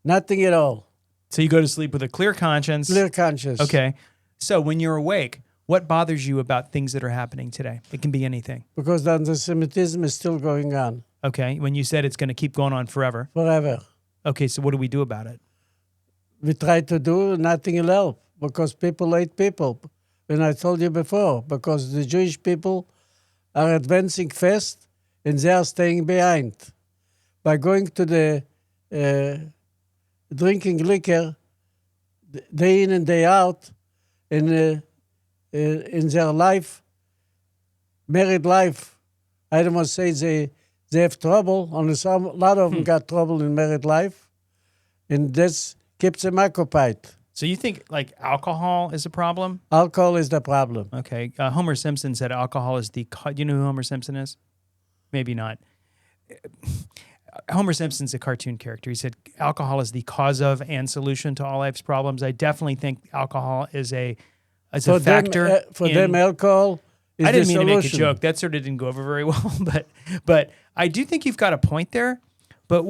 S3: Nothing at all.
S2: So you go to sleep with a clear conscience.
S3: Clear conscience.
S2: Okay. So when you're awake, what bothers you about things that are happening today? It can be anything.
S3: Because the anti-Semitism is still going on.
S2: Okay. When you said it's going to keep going on forever.
S3: Forever.
S2: Okay. So what do we do about it?
S3: We try to do, nothing will help. Because people hate people. And I told you before, because the Jewish people are advancing fast and they are staying behind. By going to the drinking liquor day in and day out, in their life, married life, I don't want to say they have trouble. Only a lot of them got trouble in married life, and that keeps them occupied.
S2: So you think like alcohol is a problem?
S3: Alcohol is the problem.
S2: Okay. Homer Simpson said alcohol is the... Do you know who Homer Simpson is? Maybe not. Homer Simpson's a cartoon character. He said alcohol is the cause of and solution to all life's problems. I definitely think alcohol is a factor.
S3: For them, alcohol is
S2: I didn't mean
S3: the
S2: to make a
S3: solution.
S2: joke. That sort of didn't go over very well. But I do think you've got a point there. But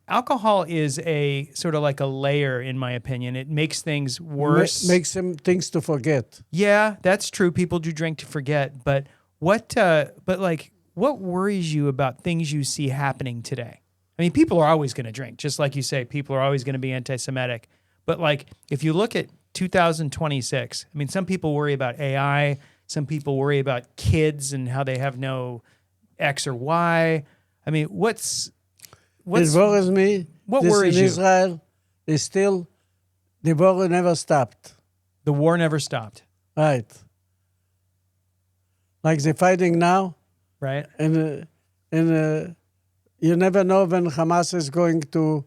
S2: alcohol is a sort of like a layer, in my opinion. It makes things worse.
S3: Makes them things to forget.
S2: Yeah, that's true. People do drink to forget. But what worries you about things you see happening today? I mean, people are always going to drink, just like you say. People are always going to be anti-Semitic. But like, if you look at 2026, I mean, some people worry about AI. Some people worry about kids and how they have no X or Y. I mean, it
S3: worries me.
S2: What worries you?
S3: In Israel, the war never stopped.
S2: The war never stopped.
S3: Right. Like they're fighting now.
S2: Right.
S3: And you never know when Hamas is going to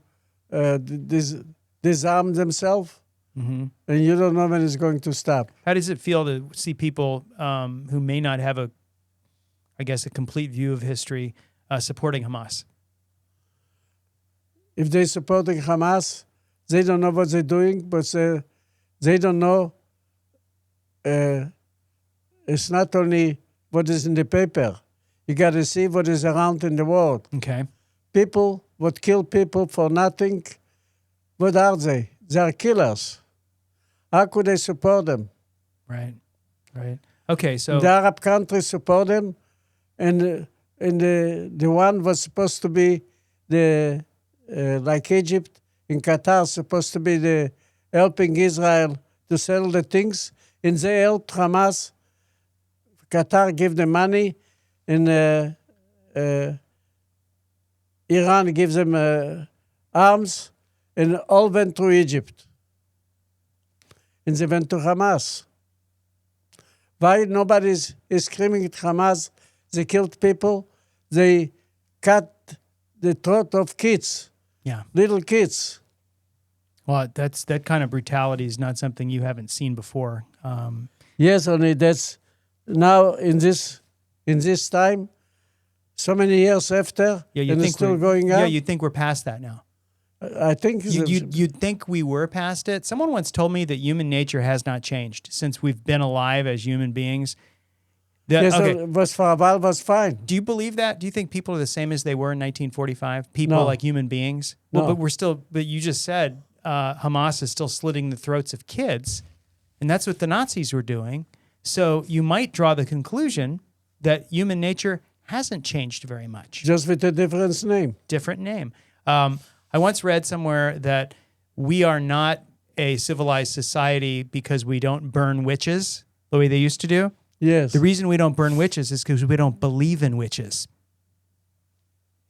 S3: disarm themselves.
S2: Mm-hmm.
S3: And you don't know when it's going to stop.
S2: How does it feel to see people who may not have a complete view of history supporting Hamas?
S3: If they're supporting Hamas, they don't know what they're doing, but they don't know. It's not only what is in the paper. You got to see what is around in the world.
S2: Okay.
S3: People would kill people for nothing. What are they? They are killers. How could they support them?
S2: Right. Okay, so...
S3: The Arab countries support them, and the one was supposed to be like Egypt in Qatar, supposed to be the helping Israel to sell the things, and they helped Hamas. Qatar give them money, and Iran gives them arms, and all went through Egypt. And they went to Hamas. Why nobody is screaming at Hamas? They killed people. They cut the throat of kids.
S2: Yeah.
S3: Little kids.
S2: Well, that kind of brutality is not something you haven't seen before.
S3: Yes, only that's now in this time, so many years after, and it's still going on.
S2: Yeah, you think we're past that now.
S3: I think
S2: you'd think we were past it. Someone once told me that human nature has not changed since we've been alive as human beings.
S3: Was for a while was fine.
S2: Do you believe that? Do you think people are the same as they were in 1945? People
S3: No.
S2: like human beings?
S3: No.
S2: Well, but you just said Hamas is still slitting the throats of kids, and that's what the Nazis were doing. So you might draw the conclusion that human nature hasn't changed very much.
S3: Just with a different name.
S2: Different name. I once read somewhere that we are not a civilized society because we don't burn witches the way they used to do.
S3: Yes.
S2: The reason we don't burn witches is because we don't believe in witches.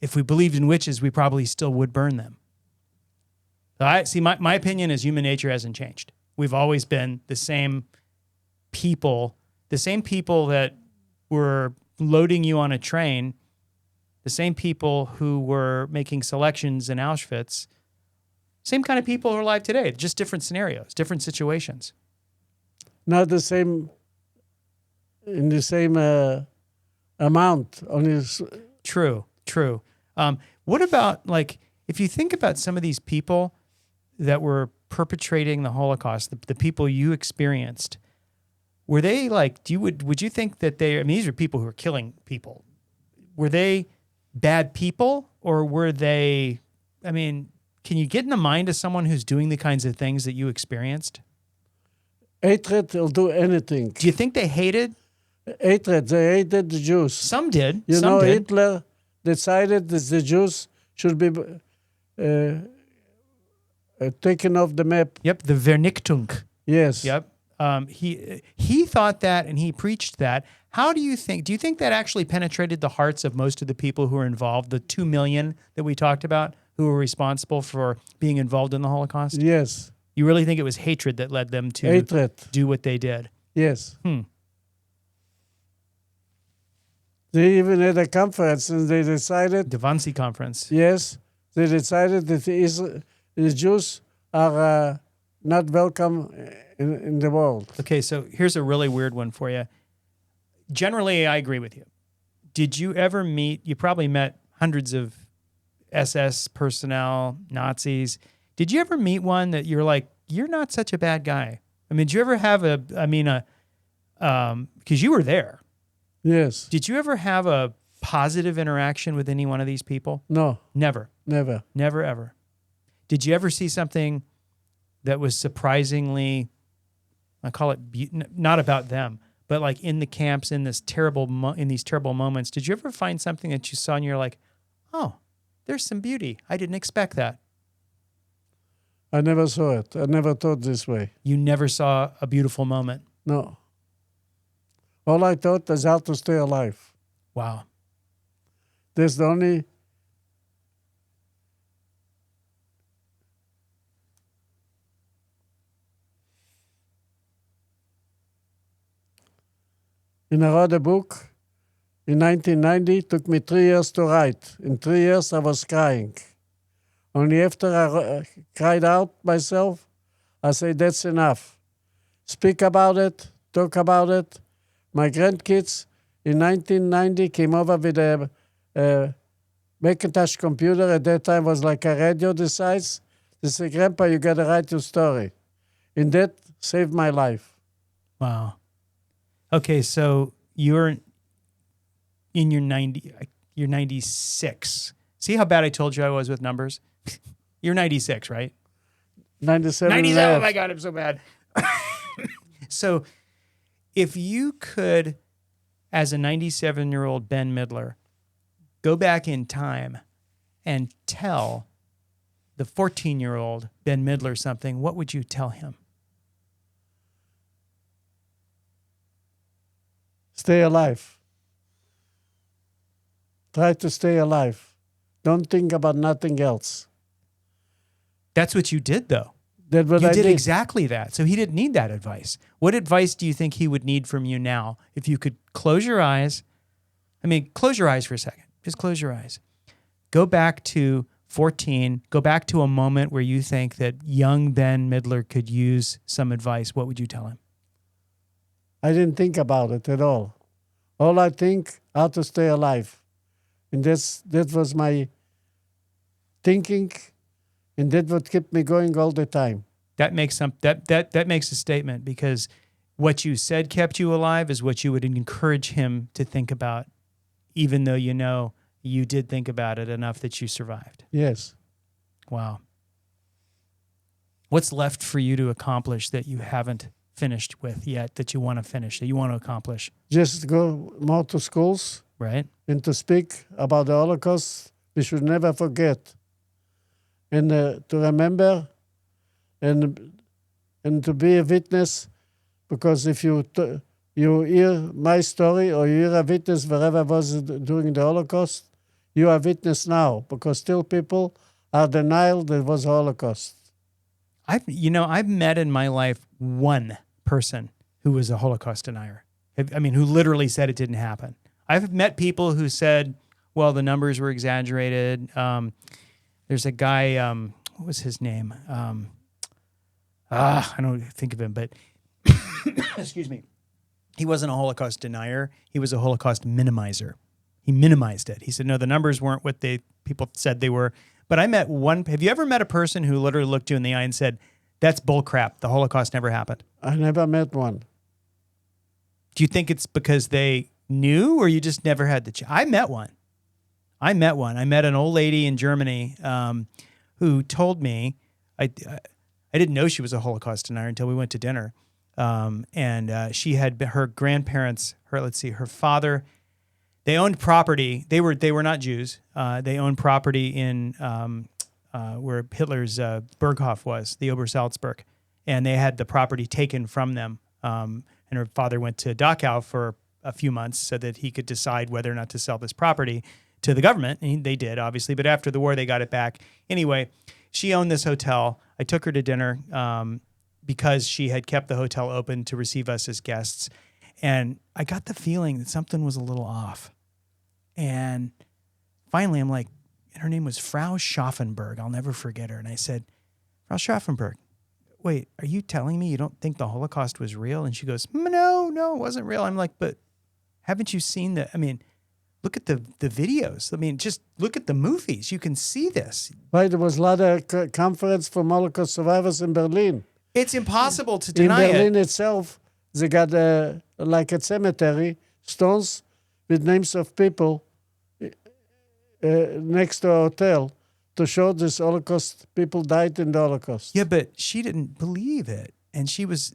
S2: if we believed in witches, we probably still would burn them. My opinion is human nature hasn't changed. We've always been the same people that were loading you on a train, the same people who were making selections in Auschwitz, same kind of people who are alive today, just different scenarios, different situations.
S3: Not the same, in the same amount. Only
S2: True. What about, like, if you think about some of these people that were perpetrating the Holocaust, the people you experienced, were they like, would you think that these are people who are killing people. Were they bad people, or were they, can you get in the mind of someone who's doing the kinds of things that you experienced?
S3: hatred will do anything.
S2: Do you think they hated?
S3: Hatred, they hated the Jews.
S2: Some did.
S3: Some did. Hitler decided that the Jews should be taken off the map.
S2: Yep, the Vernichtung.
S3: Yes.
S2: Yep. He thought that, and he preached that. How do you think that actually penetrated the hearts of most of the people who were involved, the 2 million that we talked about, who were responsible for being involved in the Holocaust?
S3: Yes.
S2: You really think it was hatred that led them to do what they did?
S3: Yes. They even had a conference, and they decided...
S2: The Wannsee Conference.
S3: Yes. They decided that the Jews are not welcome in the world.
S2: Okay, so here's a really weird one for you. Generally, I agree with you. Did you ever you probably met hundreds of SS personnel, Nazis. Did you ever meet one that you're like, you're not such a bad guy? Did you ever have because you were there.
S3: Yes.
S2: Did you ever have a positive interaction with any one of these people?
S3: No.
S2: Never.
S3: Never.
S2: Never, ever. Did you ever see something that was surprisingly, I call it not about them, but like in the camps, in these terrible moments, did you ever find something that you saw and you're like, oh, there's some beauty. I didn't expect that.
S3: I never saw it. I never thought this way.
S2: You never saw a beautiful moment?
S3: No. All I thought is how to stay alive.
S2: Wow.
S3: That's the only... I wrote a book in 1990. It took me 3 years to write. In 3 years, I was crying. Only after I cried out myself, I said, that's enough. Speak about it, talk about it. My grandkids in 1990 came over with a Macintosh computer. At that time, was like a radio the size. They said, Grandpa, you got to write your story. And that saved my life.
S2: Wow. Okay, so you're in your 96. See how bad I told you I was with numbers? You're 96, right?
S3: 97.
S2: 97. Oh my God, I'm so bad. So if you could, as a 97-year-old Ben Midler, go back in time and tell the 14-year-old Ben Midler something, what would you tell him?
S3: Stay alive. Try to stay alive. Don't think about nothing else.
S2: That's what you did, though.
S3: That's what
S2: you
S3: I
S2: did
S3: did.
S2: Exactly that. So he didn't need that advice. What advice do you think he would need from you now? If you could close your eyes. Close your eyes for a second. Just close your eyes. Go back to 14. Go back to a moment where you think that young Ben Midler could use some advice. What would you tell him?
S3: I didn't think about it at all. All I think, how to stay alive. And that was my thinking, and that would keep me going all the time.
S2: That makes that makes a statement, because what you said kept you alive is what you would encourage him to think about, even though you did think about it enough that you survived.
S3: Yes.
S2: Wow. What's left for you to accomplish that you haven't finished with yet, that you want to finish, that you want to accomplish?
S3: Just go more to schools.
S2: Right.
S3: And to speak about the Holocaust. We should never forget. And to remember and to be a witness, because if you hear my story or you hear a witness wherever I was during the Holocaust, You are witness now, because still people are denial there was Holocaust.
S2: I've met in my life one person who was a Holocaust denier. Who literally said it didn't happen. I've met people who said, well, the numbers were exaggerated. There's a guy, what was his name? I don't think of him, but excuse me. He wasn't a Holocaust denier. He was a Holocaust minimizer. He minimized it. He said, no, the numbers weren't what people said they were. But I met one. Have you ever met a person who literally looked you in the eye and said, that's bull crap. The Holocaust never happened?
S3: I never met one.
S2: Do you think it's because they knew, or you just never had the chance? I met one. I met an old lady in Germany who told me, I didn't know she was a Holocaust denier until we went to dinner. And she had her grandparents, her father, they owned property. They were not Jews. They owned property in where Hitler's Berghof was, the Obersalzberg. And they had the property taken from them. And her father went to Dachau for a few months so that he could decide whether or not to sell this property to the government. And they did, obviously. But after the war, they got it back. Anyway, she owned this hotel. I took her to dinner because she had kept the hotel open to receive us as guests. And I got the feeling that something was a little off. And finally, I'm like, and her name was Frau Schaffenberg. I'll never forget her. And I said, Frau Schaffenberg, wait, are you telling me you don't think the Holocaust was real? And she goes, no, it wasn't real. I'm like, but haven't you seen look at the videos. Just look at the movies. You can see this.
S3: Right, there was a lot of conference from Holocaust survivors in Berlin.
S2: It's impossible to deny it.
S3: In Berlin itself, they got like a cemetery, stones with names of people next to a hotel to show this Holocaust, people died in the Holocaust.
S2: Yeah, but she didn't believe it. And she was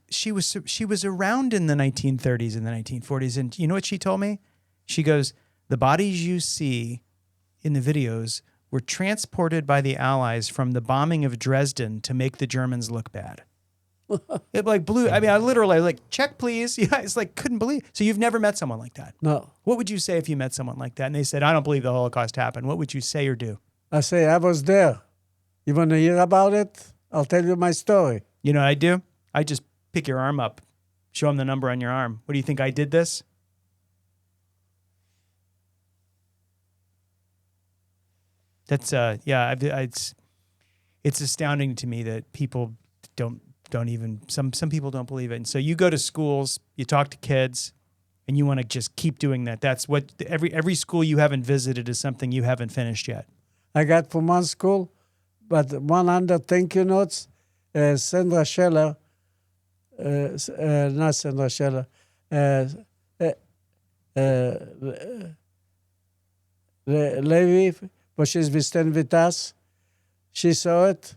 S2: around in the 1930s and the 1940s. And you know what she told me? She goes, the bodies you see in the videos were transported by the Allies from the bombing of Dresden to make the Germans look bad. It blew. I literally check, please. Yeah, it's couldn't believe. So you've never met someone like that?
S3: No.
S2: What would you say if you met someone like that and they said, I don't believe the Holocaust happened? What would you say or do?
S3: I say, I was there. You want to hear about it? I'll tell you my story.
S2: You know what I do? I just pick your arm up, show them the number on your arm. What do you think, I did this? That's it's astounding to me that people don't even some people don't believe it. And so you go to schools, you talk to kids, and you want to just keep doing that. That's what every school you haven't visited is something you haven't finished yet.
S3: I got from one school, but 100 thank you notes. Sandra Scheller, not Sandra Scheller, Levi, but she's with Stand With Us. She saw it.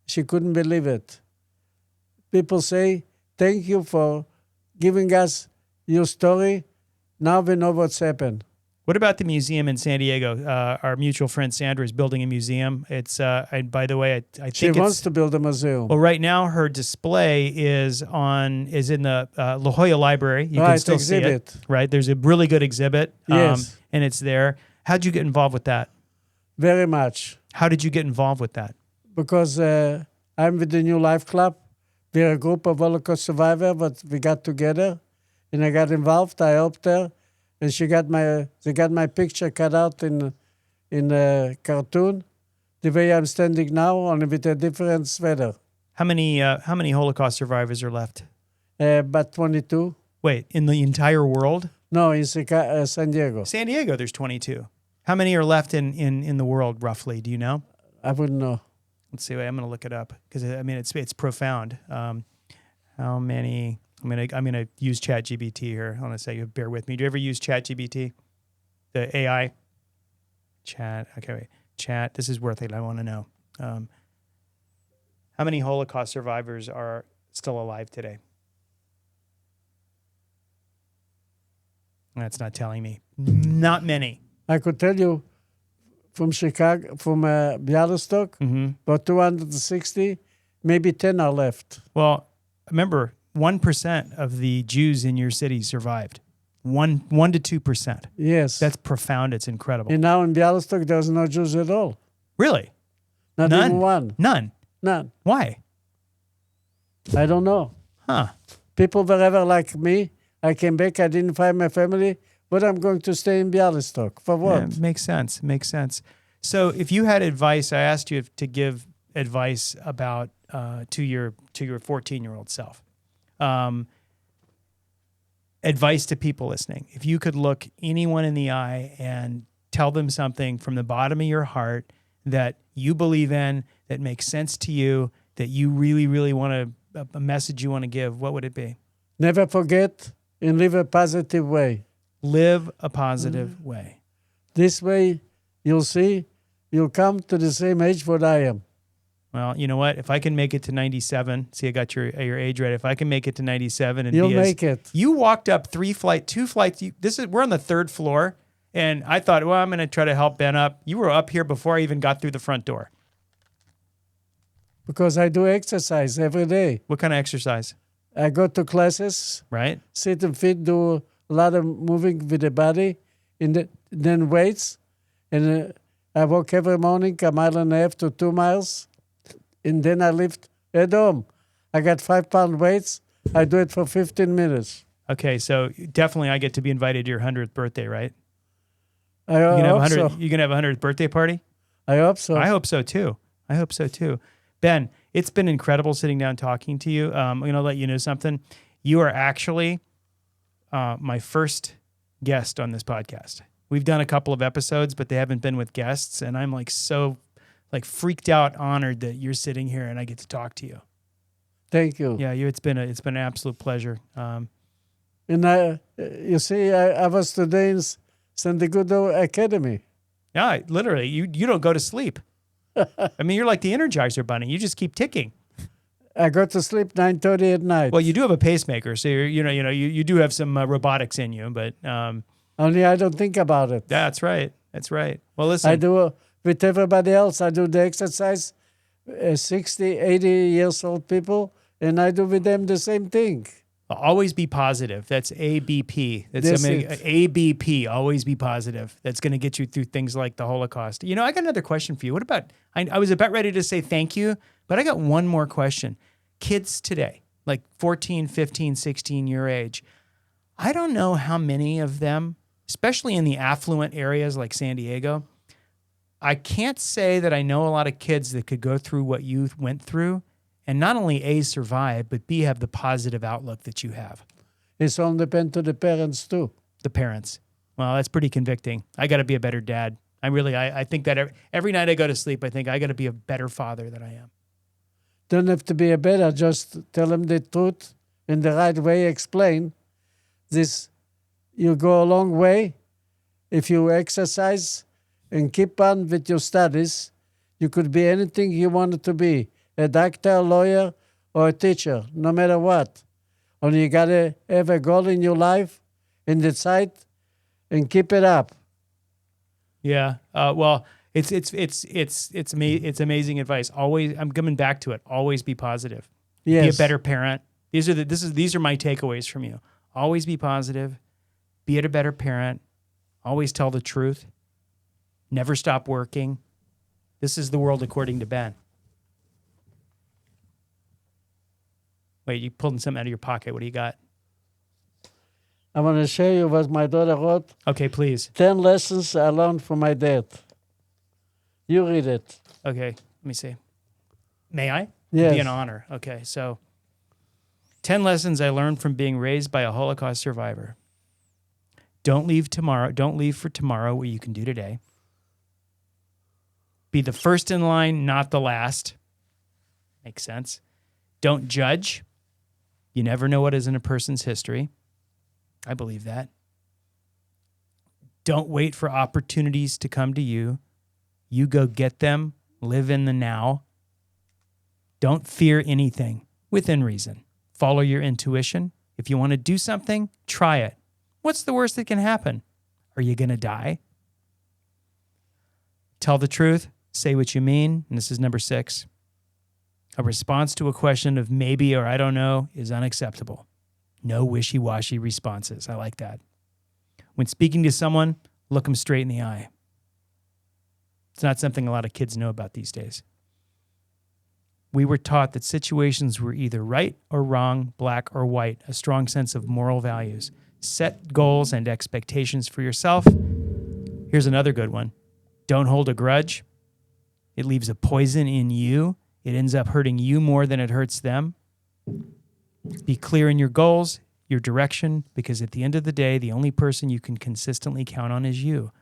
S3: She couldn't believe it. People say, thank you for giving us your story. Now we know what's happened.
S2: What about the museum in San Diego? Our mutual friend Sandra is building a museum. It's, and by the way, I think
S3: she wants to build a museum.
S2: Well, right now her display is in the La Jolla Library. You can still
S3: exhibit.
S2: See it. Right, there's a really good exhibit.
S3: Yes,
S2: and it's there. How'd you get involved with that?
S3: Very much.
S2: How did you get involved with that?
S3: Because I'm with the New Life Club. We're a group of Holocaust survivors, but we got together, and I got involved. I helped her. And they got my picture cut out in a cartoon, the way I'm standing now, only with a different sweater.
S2: How many Holocaust survivors are left?
S3: About 22.
S2: Wait, in the entire world?
S3: No, in San Diego.
S2: San Diego, there's 22. How many are left in the world, roughly? Do you know?
S3: I wouldn't know.
S2: Let's see. Wait, I'm going to look it up because it's profound. How many? I'm gonna use chatgpt here. I want to say, bear with me. Do you ever use chatgpt, the AI? Chat. Okay, wait. Chat. This is worth it. I want to know. How many Holocaust survivors are still alive today? That's not telling me. Not many.
S3: I could tell you from Chicago, from Bialystok, about 260, maybe 10 are left.
S2: Well, remember, 1% of the Jews in your city survived. 1 to 2%.
S3: Yes.
S2: That's profound. It's incredible.
S3: And now in Bialystok, there's no Jews at all.
S2: Really?
S3: Not
S2: None?
S3: even one.
S2: None.
S3: None.
S2: Why?
S3: I don't know.
S2: Huh.
S3: People wherever like me, I came back, I didn't find my family, but I'm going to stay in Bialystok. For what?
S2: Yeah, makes sense. Makes sense. So if you had advice, I asked you to give advice about to your 14-year-old self. Advice to people listening. If you could look anyone in the eye and tell them something from the bottom of your heart that you believe in, that makes sense to you, that you really, really want to, a message you want to give, what would it be?
S3: Never forget and live a positive way.
S2: Live a positive way.
S3: This way, you'll see, you'll come to the same age what I am.
S2: Well, you know what? If I can make it to 97, see, I got your age right. If I can make it to 97 and
S3: You'll
S2: be
S3: make it.
S2: You walked up 2 flights. We're on the 3rd floor, and I thought, well, I'm going to try to help Ben up. You were up here before I even got through the front door.
S3: Because I do exercise every day.
S2: What kind of exercise?
S3: I go to classes,
S2: Right?
S3: sit and fit, do a lot of moving with the body, and then weights. And I walk every morning 1.5 miles to 2 miles. And then I lift at home. I got 5-pound weights. I do it for 15 minutes.
S2: Okay, so definitely I get to be invited to your 100th birthday, right?
S3: I
S2: You
S3: hope so.
S2: You gonna have a 100th birthday party?
S3: I hope so.
S2: I hope so too. Ben, it's been incredible sitting down talking to you. I'm going to let you know something. You are actually my first guest on this podcast. We've done a couple of episodes, but they haven't been with guests, and I'm so freaked out, honored that you're sitting here and I get to talk to you.
S3: Thank you.
S2: Yeah, it's been an absolute pleasure.
S3: And you see, I was today in San Diego Academy.
S2: Yeah, literally, you don't go to sleep. I mean, you're like the Energizer Bunny. You just keep ticking.
S3: I go to sleep 9:30 at night.
S2: Well, you do have a pacemaker, so you do have some robotics in you, but
S3: only I don't think about it.
S2: that's right. That's right. Well, listen,
S3: I do with everybody else. I do the exercise, 60, 80 years old people, and I do with them the same thing.
S2: always be positive. That's ABP. That's ABP. Always be positive. That's going to get you through things like the Holocaust. You know, I got another question for you. What about, I was about ready to say thank you, but I got one more question. Kids today, like 14, 15, 16 year age, I don't know how many of them, especially in the affluent areas like San Diego, I can't say that I know a lot of kids that could go through what you went through and not only A, survive, but B, have the positive outlook that you have.
S3: It's all depend to the parents too.
S2: The parents. Well, that's pretty convicting. I got to be a better dad. I think that every night I go to sleep, I think I got to be a better father than I am.
S3: Don't have to be a better, just tell them the truth in the right way, explain. This, you go a long way. If you exercise and keep on with your studies, you could be anything you wanted to be. A doctor, a lawyer, or a teacher, no matter what. Only you got to have a goal in your life and decide and keep it up.
S2: Yeah. Well, it's amazing advice. Always, I'm coming back to it. Always be positive.
S3: Yes.
S2: Be a better parent. These are my takeaways from you. Always be positive. Be a better parent. Always tell the truth. Never stop working. This is the world according to Ben. Wait, you pulled something out of your pocket. What do you got?
S3: I want to show you what my daughter wrote.
S2: Okay, please.
S3: 10 lessons I learned from my dad. You read it.
S2: Okay, let me see. May I?
S3: Yes.
S2: It'd be an honor. Okay, so 10 lessons I learned from being raised by a Holocaust survivor. Don't leave for tomorrow what you can do today. Be the first in line, not the last. Makes sense. Don't judge. You never know what is in a person's history. I believe that. Don't wait for opportunities to come to you. You go get them. Live in the now. Don't fear anything within reason. Follow your intuition. If you want to do something, try it. What's the worst that can happen? Are you going to die? Tell the truth. Say what you mean. And this is number 6. A response to a question of maybe or I don't know is unacceptable. No wishy-washy responses. I like that. When speaking to someone, look them straight in the eye. It's not something a lot of kids know about these days. We were taught that situations were either right or wrong, black or white, a strong sense of moral values. Set goals and expectations for yourself. Here's another good one. Don't hold a grudge. It leaves a poison in you. It ends up hurting you more than it hurts them. Be clear in your goals, your direction, because at the end of the day, the only person you can consistently count on is you.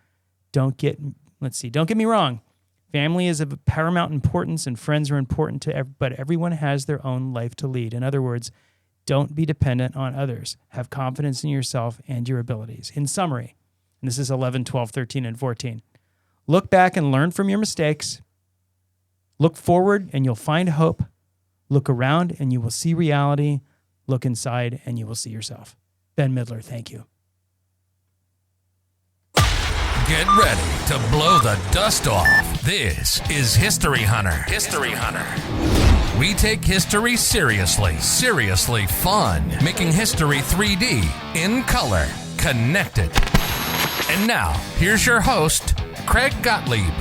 S2: Don't get me wrong. Family is of paramount importance and friends are important but everyone has their own life to lead. In other words, don't be dependent on others. Have confidence in yourself and your abilities. In summary, and this is 11, 12, 13, and 14, look back and learn from your mistakes. Look forward and you'll find hope. Look around and you will see reality. Look inside and you will see yourself. Ben Midler, thank you.
S1: Get ready to blow the dust off. This is History Hunter. History Hunter. We take history seriously fun, making history 3D, in color, connected. And now, here's your host, Craig Gottlieb.